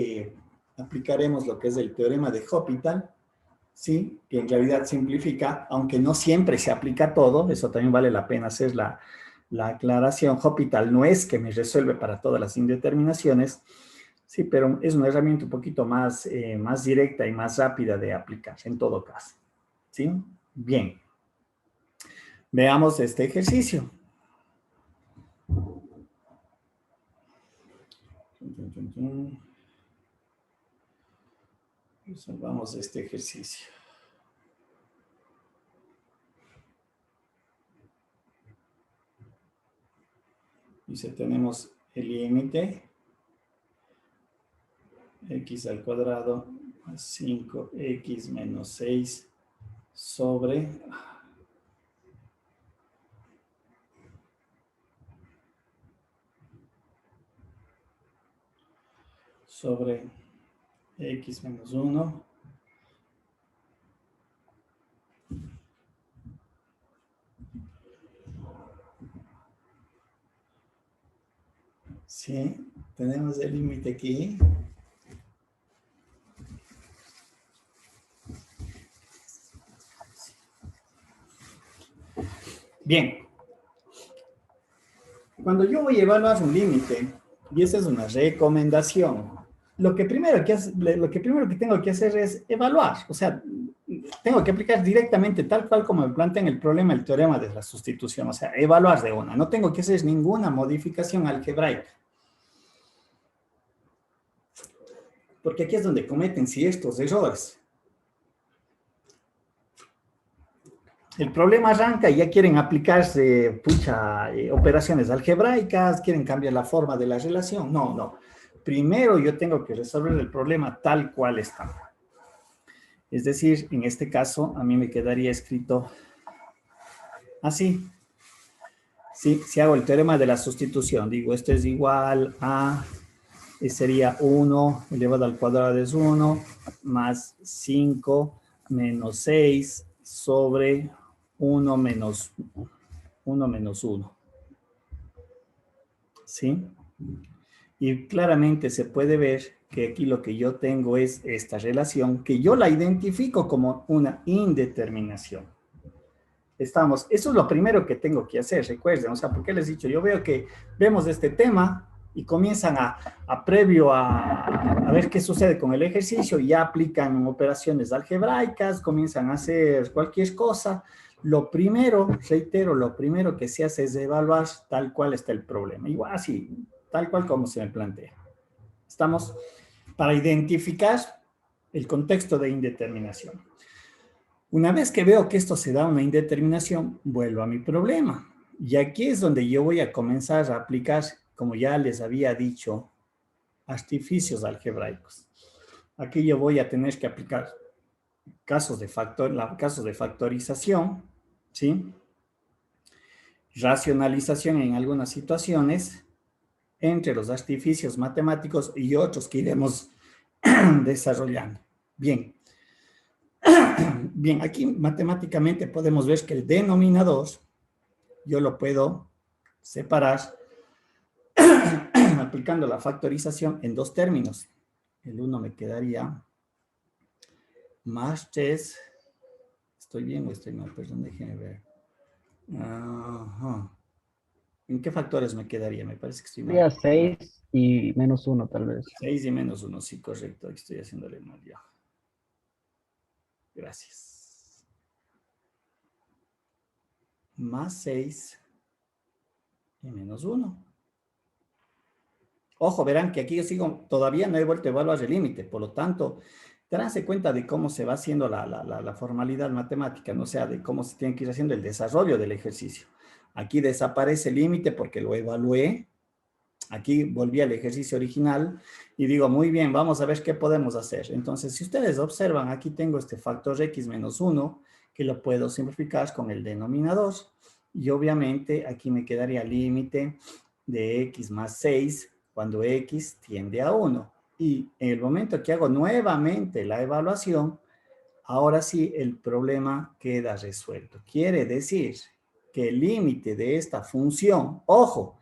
aplicaremos lo que es el teorema de Hopital, ¿sí? Que en realidad simplifica, aunque no siempre se aplica todo, eso también vale la pena hacer la aclaración. Hospital no es que me resuelve para todas las indeterminaciones, sí, pero es una herramienta un poquito más, más directa y más rápida de aplicar, en todo caso, ¿sí? Bien. Veamos este ejercicio. Resolvamos este ejercicio. Dice, tenemos el límite x al cuadrado más 5x menos 6 sobre x menos 1 sí, tenemos el límite aquí. Bien. Cuando yo voy a evaluar un límite, y esa es una recomendación, lo que primero que tengo que hacer es evaluar. O sea, tengo que aplicar directamente tal cual como me plantea en el problema el teorema de la sustitución. O sea, evaluar de una. No tengo que hacer ninguna modificación algebraica. Porque aquí es donde cometen ciertos errores. El problema arranca y ya quieren aplicarse, operaciones algebraicas, quieren cambiar la forma de la relación. No, no. Primero yo tengo que resolver el problema tal cual está. Es decir, en este caso, a mí me quedaría escrito así. Sí, si hago el teorema de la sustitución, digo, esto es igual a, sería 1 elevado al cuadrado es 1, más 5 menos 6 sobre 1 menos 1. ¿Sí? Y claramente se puede ver que aquí lo que yo tengo es esta relación que yo la identifico como una indeterminación. Eso es lo primero que tengo que hacer, recuerden, o sea, porque les he dicho, yo veo que vemos este tema y comienzan previo a ver qué sucede con el ejercicio, y ya aplican operaciones algebraicas, comienzan a hacer cualquier cosa. Lo primero, reitero, lo primero que se hace es evaluar tal cual está el problema, igual así, tal cual como se me plantea. Estamos para identificar el contexto de indeterminación. Una vez que veo que esto se da una indeterminación, vuelvo a mi problema. Y aquí es donde yo voy a comenzar a aplicar, como ya les había dicho, artificios algebraicos. Aquí yo voy a tener que aplicar casos de factorización, ¿sí? Racionalización en algunas situaciones, entre los artificios matemáticos y otros que iremos desarrollando. Bien. Bien, aquí matemáticamente podemos ver que el denominador yo lo puedo separar aplicando la factorización en dos términos. El uno me quedaría más 3. ¿Estoy bien o estoy mal? Perdón, déjenme ver. Ajá. ¿En qué factores me quedaría? Me parece que estoy mal. Sería 6 y menos 1 tal vez. 6 y menos 1, sí, correcto. Aquí estoy haciéndole mal ya. Gracias. Más 6 y menos 1. Ojo, verán que aquí yo sigo, todavía no he vuelto a evaluar el límite, por lo tanto, darse cuenta de cómo se va haciendo la formalidad matemática, no sea de cómo se tiene que ir haciendo el desarrollo del ejercicio. Aquí desaparece el límite porque lo evalué. Aquí volví al ejercicio original y digo, muy bien, vamos a ver qué podemos hacer. Entonces, si ustedes observan, aquí tengo este factor x menos 1, que lo puedo simplificar con el denominador. Y obviamente aquí me quedaría límite de x más 6 cuando x tiende a 1. Y en el momento que hago nuevamente la evaluación, ahora sí el problema queda resuelto. Quiere decir que el límite de esta función, ojo,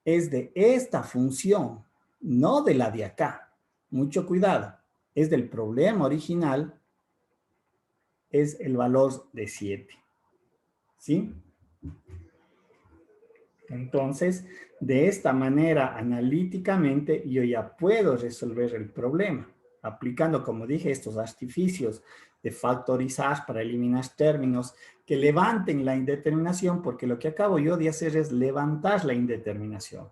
es de esta función, no de la de acá. Mucho cuidado. Es del problema original es el valor de 7. ¿Sí? Entonces, de esta manera, analíticamente, yo ya puedo resolver el problema, aplicando, como dije, estos artificios de factorizar para eliminar términos que levanten la indeterminación, porque lo que acabo yo de hacer es levantar la indeterminación,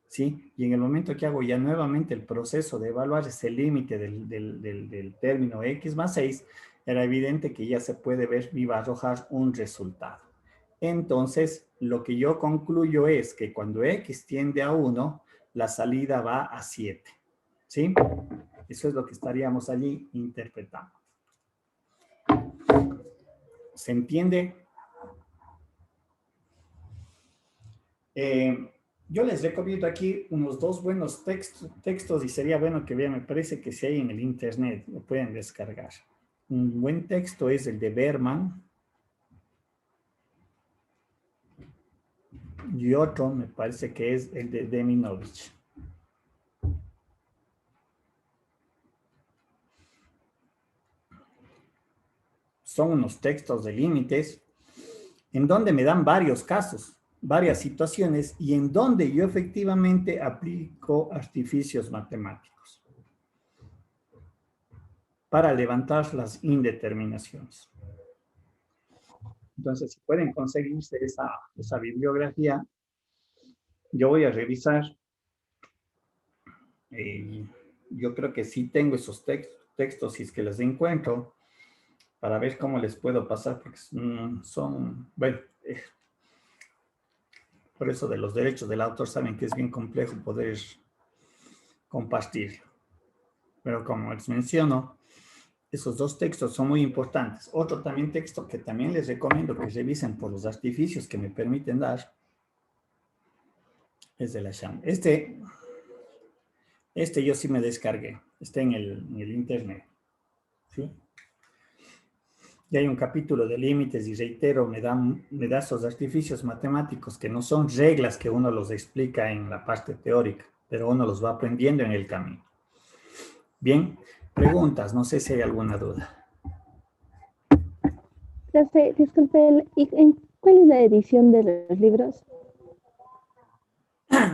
¿sí? Y en el momento que hago ya nuevamente el proceso de evaluar ese límite del término x más 6, era evidente que ya se puede ver y va a arrojar un resultado. Entonces, lo que yo concluyo es que cuando x tiende a 1, la salida va a 7. ¿Sí? Eso es lo que estaríamos allí interpretando. ¿Se entiende? Yo les recomiendo aquí unos 2 buenos textos y sería bueno que vean, me parece que si hay en el internet, lo pueden descargar. Un buen texto es el de Berman. Y otro me parece que es el de Deminovich. Son unos textos de límites en donde me dan varios casos, varias situaciones y en donde yo efectivamente aplico artificios matemáticos para levantar las indeterminaciones. Entonces, si pueden conseguirse esa bibliografía, yo voy a revisar. Yo creo que sí tengo esos textos, si es que los encuentro, para ver cómo les puedo pasar, porque son, bueno, por eso de los derechos del autor saben que es bien complejo poder compartirlo. Pero como les menciono, esos 2 textos son muy importantes. Otro también texto que también les recomiendo que revisen por los artificios que me permiten dar es de la Sham. Este yo sí me descargué. Está en el internet. ¿Sí? Y hay un capítulo de límites y reitero, me da esos artificios matemáticos que no son reglas que uno los explica en la parte teórica, pero uno los va aprendiendo en el camino. Bien, preguntas, no sé si hay alguna duda. Profe, disculpe, ¿cuál es la edición de los libros?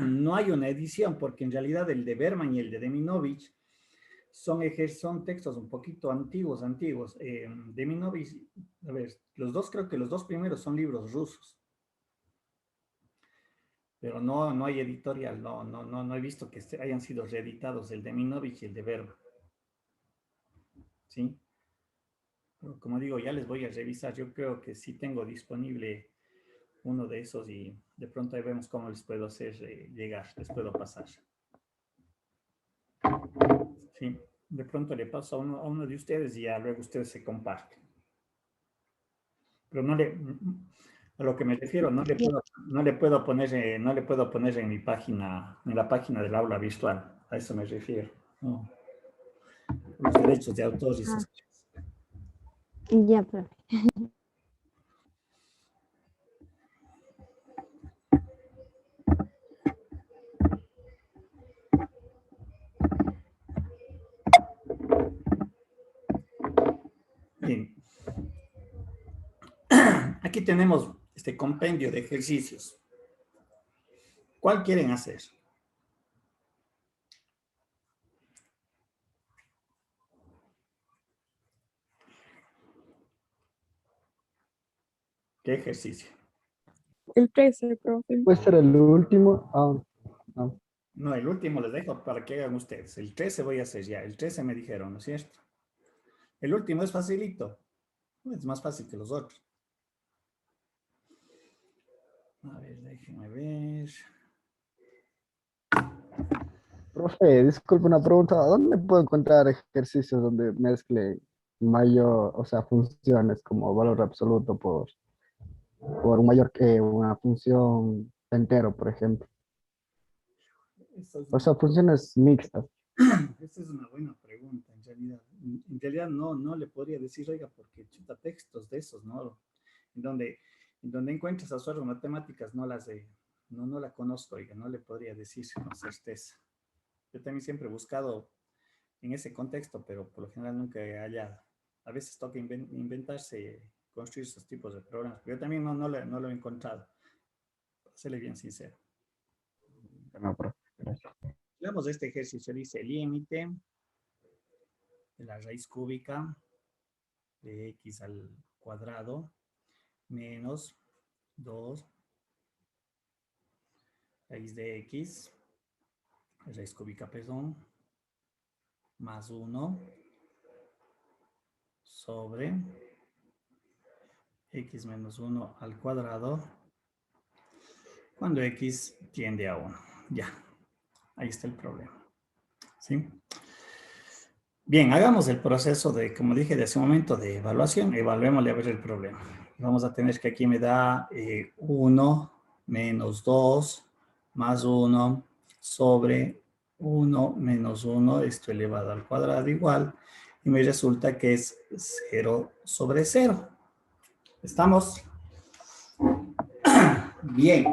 No hay una edición, porque en realidad el de Berman y el de Deminovich son textos un poquito antiguos. Deminovich, a ver, creo que los 2 primeros son libros rusos. Pero no hay editorial, no he visto que hayan sido reeditados el de Minovich y el de Berman. ¿Sí? Pero como digo, ya les voy a revisar. Yo creo que sí tengo disponible uno de esos y de pronto ahí vemos cómo les puedo hacer llegar, les puedo pasar. Sí, de pronto le paso a uno de ustedes y ya luego ustedes se comparten. Pero a lo que me refiero, no le puedo poner en mi página, en la página del aula virtual. A eso me refiero. No. Los derechos de autor y esas cosas. Ya, profe. Bien. Aquí tenemos este compendio de ejercicios. ¿Cuál quieren hacer? ¿Qué ejercicio? El 13, profe. Puede ser el último. No. No, el último les dejo para que hagan ustedes. El 13 voy a hacer ya. El 13 me dijeron, ¿no es cierto? El último es facilito. Es más fácil que los otros. A ver, déjenme ver. Profe, disculpe una pregunta. ¿Dónde puedo encontrar ejercicios donde mezcle mayor, o sea, funciones como valor absoluto por un mayor que una función entero, por ejemplo? O sea, funciones mixtas. Esta es una buena pregunta, en realidad. En realidad no le podría decir, oiga, porque chuta textos de esos, ¿no? En donde encuentres a usuarios matemáticas, no la conozco, oiga, no le podría decir con certeza. Yo también siempre he buscado en ese contexto, pero por lo general nunca he hallado. A veces toca inventarse, construir esos tipos de programas. Yo también no lo he encontrado, para serle bien sincero. No, profe. Gracias. Veamos este ejercicio. Dice límite de la raíz cúbica de x al cuadrado menos 2 raíz de x, raíz cúbica, perdón, más 1 sobre x menos 1 al cuadrado cuando x tiende a 1. Ya, ahí está el problema. ¿Sí? Bien, hagamos el proceso de, como dije de hace un momento, de evaluación. Evaluémosle a ver el problema. Vamos a tener que aquí me da 1 menos 2 más 1 sobre 1 menos 1, esto elevado al cuadrado igual, y me resulta que es 0 sobre 0. ¿Estamos? Bien.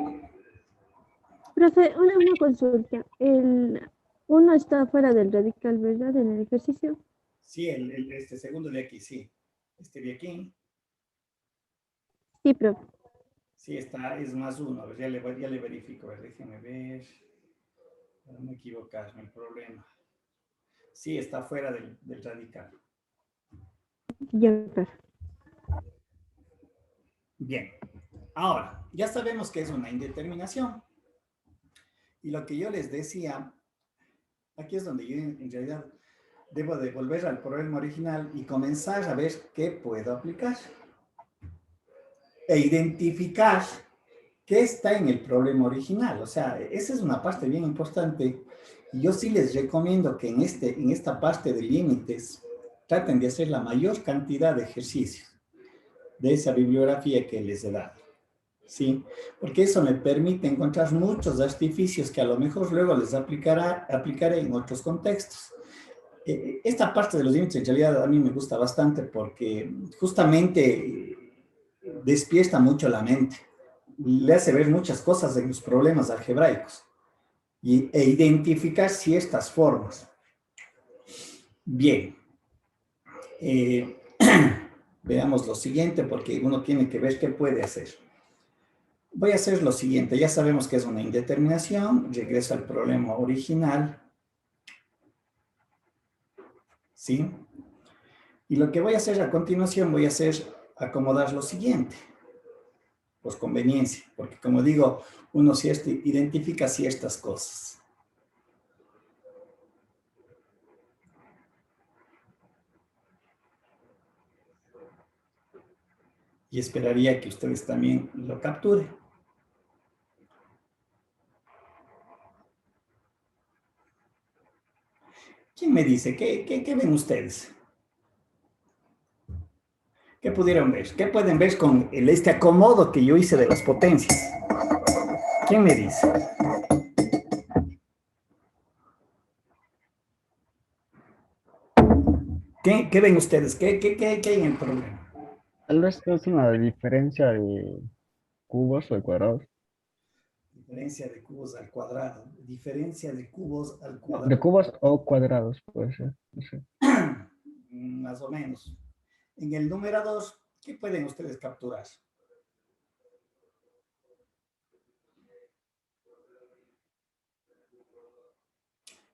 Profe, una consulta. El uno está fuera del radical, ¿verdad? En el ejercicio. Sí, este segundo de aquí, sí. Este de aquí, Sí, profe. sí, es más 1. A ver, ya le verifico. A ver, déjenme ver. Para no equivocarme, el problema. Sí, está fuera del radical. Ya, profe. Bien. Ahora, ya sabemos que es una indeterminación. Y lo que yo les decía, aquí es donde yo en realidad debo de volver al problema original y comenzar a ver qué puedo aplicar. E identificar qué está en el problema original. O sea, esa es una parte bien importante. Y yo sí les recomiendo que en esta parte de límites traten de hacer la mayor cantidad de ejercicios de esa bibliografía que les he dado. ¿Sí? Porque eso me permite encontrar muchos artificios que a lo mejor luego les aplicaré en otros contextos. Esta parte de los límites en realidad a mí me gusta bastante porque justamente despierta mucho la mente, le hace ver muchas cosas en los problemas algebraicos e identificar ciertas formas. Bien, veamos lo siguiente porque uno tiene que ver qué puede hacer. Voy a hacer lo siguiente, ya sabemos que es una indeterminación, regreso al problema original, ¿sí? Y lo que voy a hacer a continuación, voy a hacer acomodar lo siguiente, por conveniencia, porque como digo, uno identifica ciertas cosas. Y esperaría que ustedes también lo capturen. ¿Quién me dice? ¿Qué ven ustedes? ¿Qué pudieron ver? ¿Qué pueden ver con este acomodo que yo hice de las potencias? ¿Quién me dice? ¿Qué ven ustedes? ¿Qué hay en el problema? Tal vez es una diferencia de cubos o de cuadrados. Diferencia de cubos al cuadrado. Diferencia de cubos al No, cuadrado. de cubos o cuadrados, puede ser. No sé. Más o menos. En el numerador, ¿qué pueden ustedes capturar?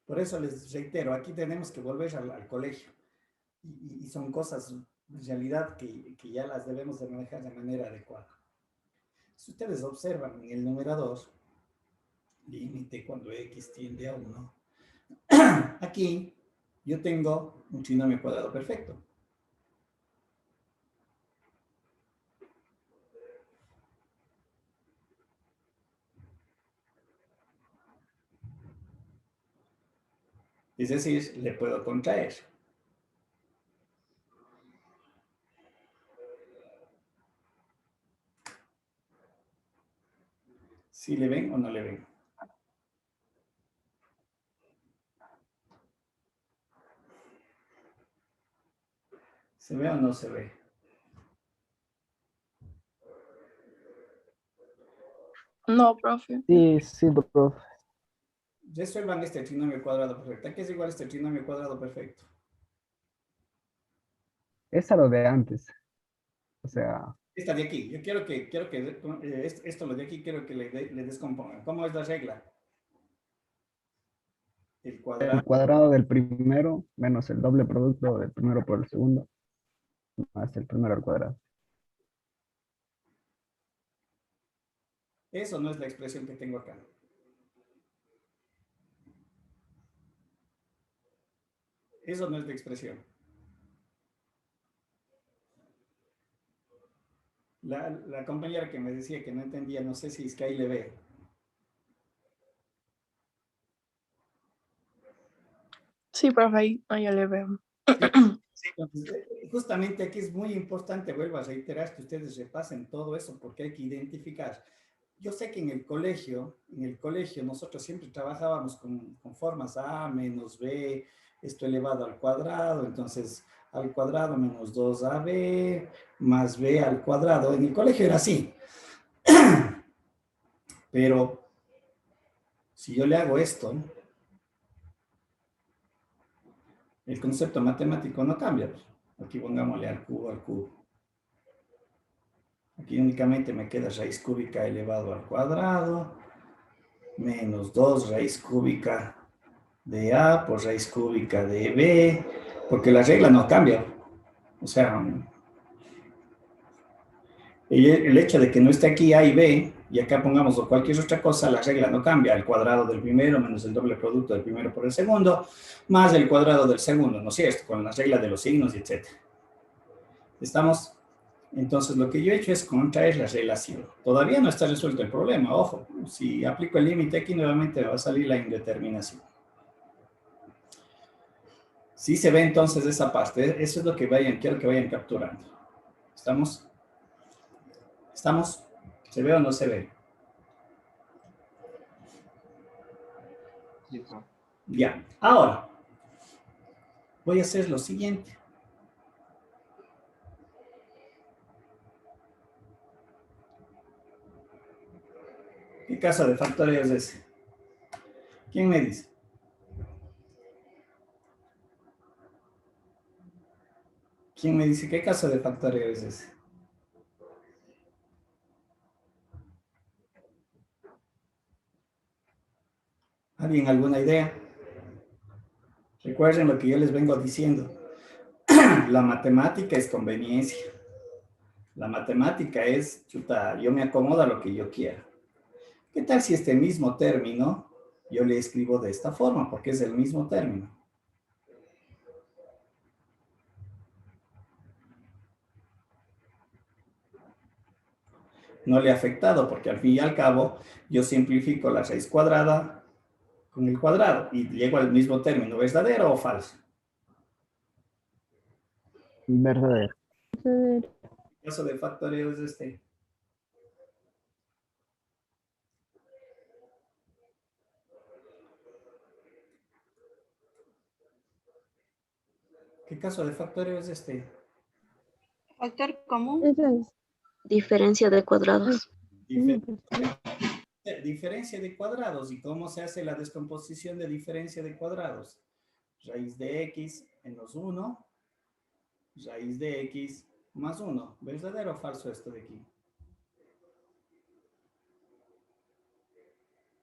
Por eso les reitero, aquí tenemos que volver al colegio. Y son cosas, en realidad, que ya las debemos de manejar de manera adecuada. Si ustedes observan en el numerador, límite cuando x tiende a 1, aquí yo tengo un trinomio cuadrado perfecto. Es decir, le puedo contraer. ¿Sí le ven o no le ven? ¿Se ve o no se ve? No, profe. Sí, sí, profe. Resuelvan este trinomio cuadrado perfecto. ¿A qué es igual este trinomio cuadrado perfecto? es a lo de antes. O sea, Esta de aquí, yo esto lo de aquí quiero que le descompongan. ¿Cómo es la regla? El cuadrado. el cuadrado del primero menos el doble producto del primero por el segundo, más el primero al cuadrado. Eso no es la expresión que tengo acá. Eso no es la expresión. La compañera que me decía que no entendía, no sé si es que ahí le ve. Sí, profe, ahí ya le veo. Sí, entonces, justamente aquí es muy importante, vuelvo a reiterar, que ustedes repasen todo eso porque hay que identificar. Yo sé que en el colegio nosotros siempre trabajábamos con formas A menos B, esto elevado al cuadrado, entonces al cuadrado menos 2AB más B al cuadrado. En el colegio era así. Pero si yo le hago esto, el concepto matemático no cambia. Aquí pongámosle al cubo, al cubo. Aquí únicamente me queda raíz cúbica elevado al cuadrado, menos 2 raíz cúbica de A por raíz cúbica de B, porque la regla no cambia. O sea, el hecho de que no esté aquí A y B, y acá pongamos cualquier otra cosa, la regla no cambia. El cuadrado del primero menos el doble producto del primero por el segundo, más el cuadrado del segundo, ¿no es cierto? Con la regla de los signos, etc. ¿Estamos? Entonces, lo que yo he hecho es contraer la relación. Todavía no está resuelto el problema, ojo. Si aplico el límite aquí, nuevamente me va a salir la indeterminación. Sí se ve entonces esa parte. Eso es lo que quiero que vayan capturando. ¿Estamos? ¿Estamos? ¿Se ve o no se ve? Ya. Ahora, voy a hacer lo siguiente. ¿Qué caso de factoreo es ese? ¿Quién me dice? ¿Quién me dice qué caso de factoreo es ese? ¿Alguien alguna idea? Recuerden lo que yo les vengo diciendo. La matemática es conveniencia. La matemática es, chuta, yo me acomodo a lo que yo quiera. ¿Qué tal si este mismo término yo le escribo de esta forma? Porque es el mismo término. No le ha afectado porque al fin y al cabo yo simplifico la raíz cuadrada con el cuadrado y llego al mismo término. ¿Verdadero o falso? Verdadero. Entonces, El caso de factoreo es este. ¿Qué caso de factoreo es este? Factor común, esa es Diferencia de cuadrados. una Difer- cuestión. diferencia de cuadrados. ¿Y cómo se hace la descomposición de diferencia de cuadrados? Raíz de x menos 1, raíz de x más 1. ¿Verdadero o falso esto de aquí?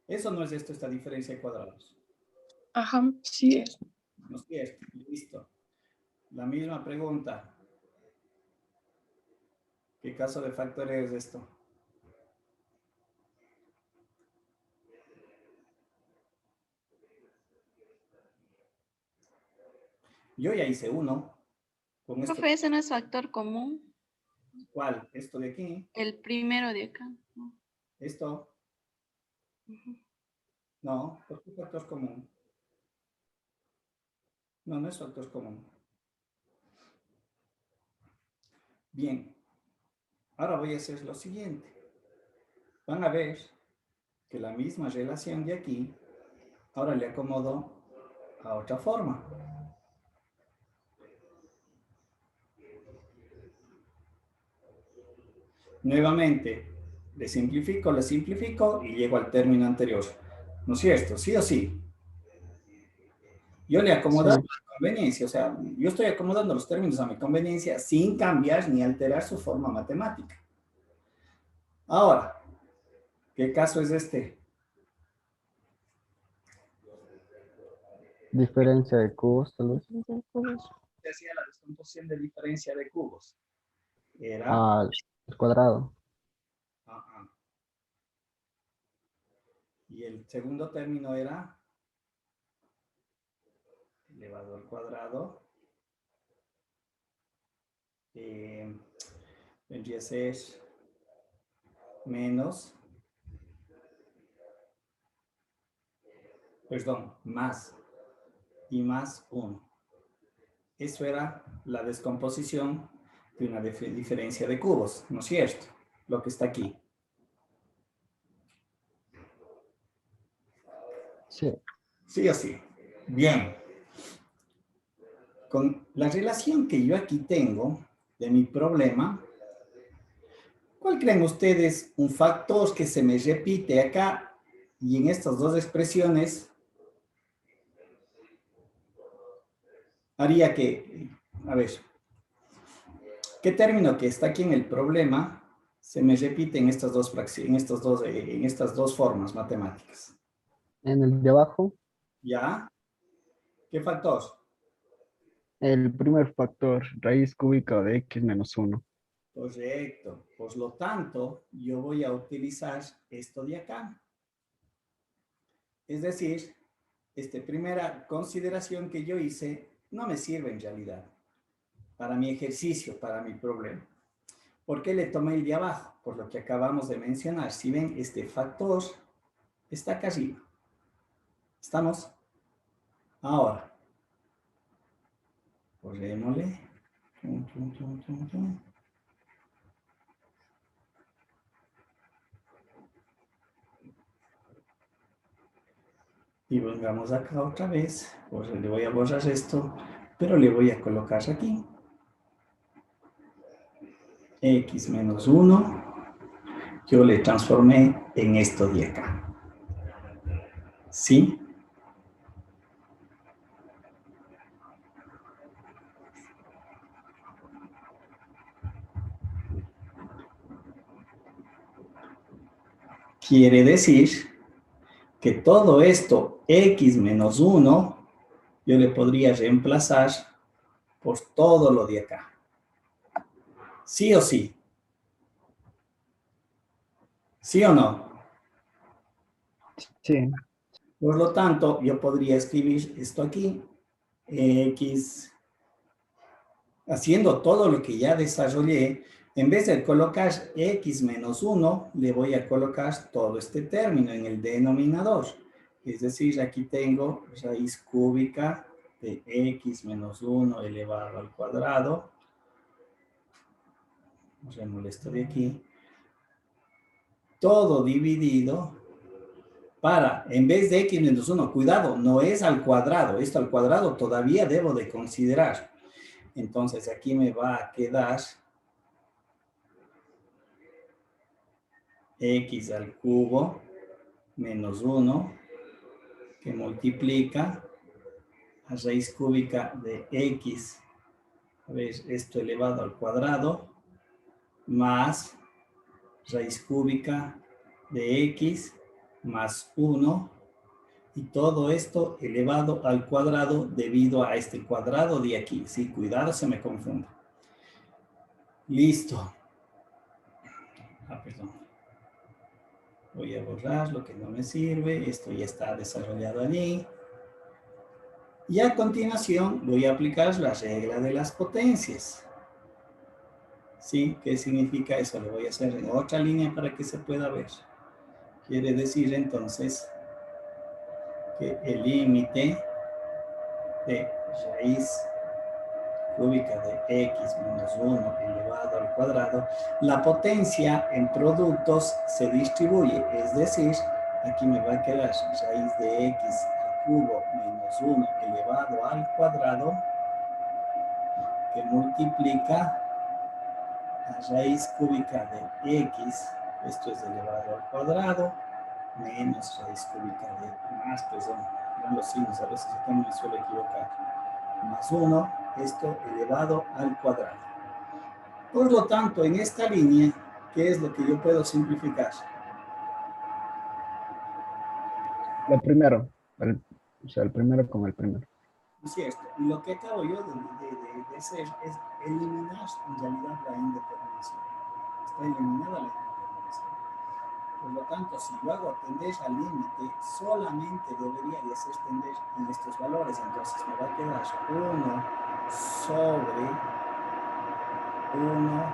Eso no es esto, esta diferencia de cuadrados. Ajá, sí es. No es cierto. Listo. La misma pregunta. ¿Qué caso de factoreo es esto? Yo ya hice uno. Con esto. profe, ese no es factor común, ¿Cuál? Esto de aquí. el primero de acá. ¿No? Esto. Ujú. No, porque es factor común. No, no es factor común. Bien. Ahora voy a hacer lo siguiente. Van a ver que la misma relación de aquí, ahora le acomodo a otra forma. Nuevamente, le simplifico y llego al término anterior. ¿No es cierto? ¿Sí o sí? Yo le acomodo a Sí. mi conveniencia, o sea, yo estoy acomodando los términos a mi conveniencia sin cambiar ni alterar su forma matemática. Ahora, ¿qué caso es este? Diferencia de cubos, tal vez. De cubos. Se hacía la descomposición de diferencia de cubos. Era, Al cuadrado. ajá. Y el segundo término era elevado al cuadrado. Vendría a ser menos, perdón, más y más 1. Eso era la descomposición de una diferencia de cubos, ¿no es cierto? Lo que está aquí. Sí. ¿Sí o sí? Bien. Con la relación que yo aquí tengo de mi problema, ¿cuál creen ustedes un factor que se me repite acá y en estas dos expresiones haría que, a ver, ¿qué término que está aquí en el problema se me repite en estas dos en estas dos formas matemáticas? En el de abajo, ¿Ya? ¿Qué factor? el primer factor, raíz cúbica de x menos 1. Correcto. Por lo tanto, yo voy a utilizar esto de acá. Es decir, esta primera consideración que yo hice no me sirve en realidad para mi ejercicio, para mi problema. ¿Por qué le tomé el de abajo? Por lo que acabamos de mencionar. Si ven, este factor está acá arriba. ¿Estamos? Ahora, corrémosle. Y vengamos acá otra vez. Pues le voy a borrar esto, pero le voy a colocar aquí. X menos 1. Yo le transformé en esto de acá. ¿Sí? Quiere decir que todo esto, x menos 1, yo le podría reemplazar por todo lo de acá. ¿Sí o sí? ¿Sí o no? Sí. Por lo tanto, yo podría escribir esto aquí, x, haciendo todo lo que ya desarrollé. En vez de colocar x menos 1, le voy a colocar todo este término en el denominador. Es decir, aquí tengo raíz cúbica de x menos 1 elevado al cuadrado. Remuevo esto de aquí. Todo dividido para, en vez de x menos 1, cuidado, no es al cuadrado. Esto al cuadrado todavía debo de considerar. Entonces aquí me va a quedar x al cubo menos 1 que multiplica a raíz cúbica de x, a ver, esto elevado al cuadrado, más raíz cúbica de x más 1, y todo esto elevado al cuadrado debido a este cuadrado de aquí. Sí, cuidado, se me confunde. Listo. Perdón. Voy a borrar lo que no me sirve. Esto ya está desarrollado allí. Y a continuación voy a aplicar la regla de las potencias. ¿Sí? ¿Qué significa eso? Lo voy a hacer en otra línea para que se pueda ver. Quiere decir entonces que el límite de raíz cúbica de x menos 1 elevado al cuadrado, la potencia en productos se distribuye, es decir, aquí me va a quedar raíz de x al cubo menos 1 elevado al cuadrado, que multiplica a raíz cúbica de x, esto es elevado al cuadrado, menos raíz cúbica de más, perdón, eran los signos, a veces yo también me suelo equivocar, más 1, esto elevado al cuadrado. Por lo tanto, en esta línea, ¿qué es lo que yo puedo simplificar? Lo primero, o sea, el primero con el primero. ¿No es cierto? Y lo que acabo yo de hacer es eliminar en realidad la indeterminación. Está eliminada la indeterminación. Por lo tanto, si yo hago tender al límite, solamente debería de hacer tender en estos valores. Entonces me va a quedar 1 sobre 1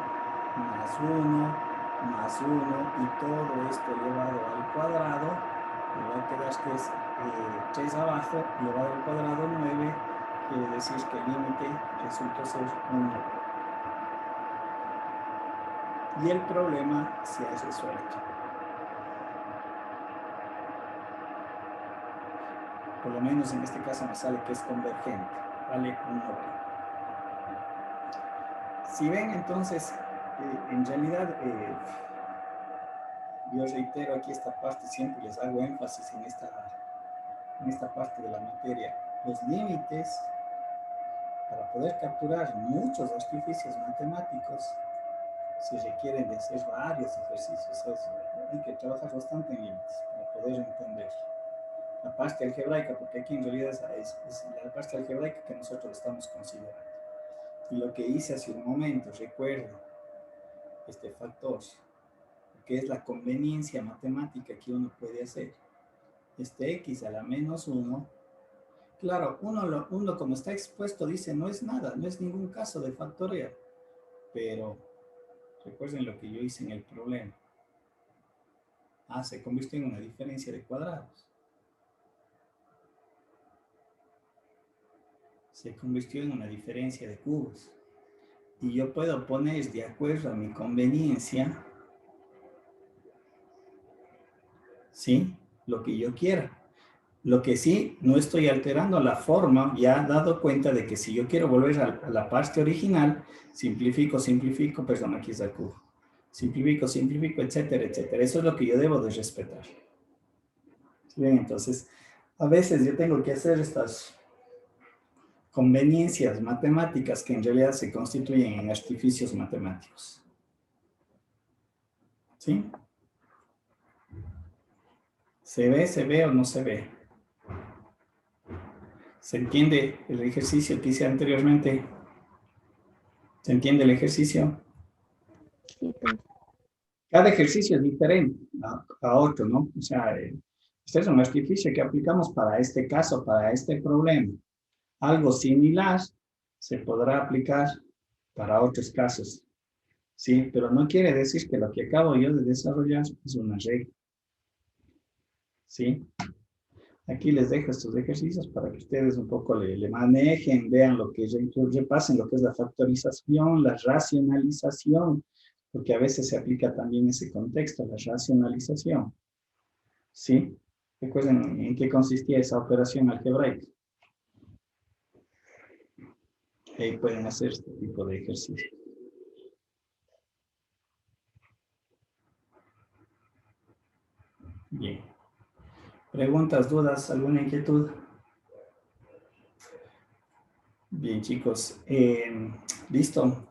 más 1 más 1 y todo esto elevado al cuadrado. Me va a quedar que es 3 abajo elevado al cuadrado 9. Quiere decir que el límite resulta ser 1. Y el problema se ha resuelto. Por lo menos en este caso me sale que es convergente. Vale 1. Si ven entonces, en realidad, yo reitero aquí esta parte, siempre les hago énfasis en esta parte de la materia. Los límites, para poder capturar muchos artificios matemáticos, se requieren de hacer varios ejercicios. Hay que trabajar bastante en límites para poder entender la parte algebraica, porque aquí en realidad es la parte algebraica que nosotros estamos considerando. Y lo que hice hace un momento, recuerden este factor, que es la conveniencia matemática que uno puede hacer. Este x a la menos 1, claro, uno como está expuesto dice no es nada, no es ningún caso de factorial, pero recuerden lo que yo hice en el problema. Se convirtió en una diferencia de cuadrados. Se convirtió en una diferencia de cubos. Y yo puedo poner de acuerdo a mi conveniencia, ¿sí? Lo que yo quiera. Lo que sí, no estoy alterando la forma, ya he dado cuenta de que si yo quiero volver a la parte original, simplifico, perdón, aquí está el cubo. Simplifico, etcétera, etcétera. Eso es lo que yo debo de respetar. Bien, entonces, a veces yo tengo que hacer estas conveniencias matemáticas que en realidad se constituyen en artificios matemáticos. ¿Sí? ¿Se ve o no se ve? ¿Se entiende el ejercicio que hice anteriormente? ¿Se entiende el ejercicio? Sí, profe. Cada ejercicio es diferente a otro, ¿no? O sea, este es un artificio que aplicamos para este caso, para este problema. Algo similar se podrá aplicar para otros casos, ¿sí? Pero no quiere decir que lo que acabo yo de desarrollar es una regla, ¿sí? Aquí les dejo estos ejercicios para que ustedes un poco le manejen, vean lo que repasen, lo que es la factorización, la racionalización, porque a veces se aplica también ese contexto, la racionalización, ¿sí? Recuerden en qué consistía esa operación algebraica. Ahí pueden hacer este tipo de ejercicio. Bien. ¿Preguntas, dudas, alguna inquietud? Bien, chicos. Listo.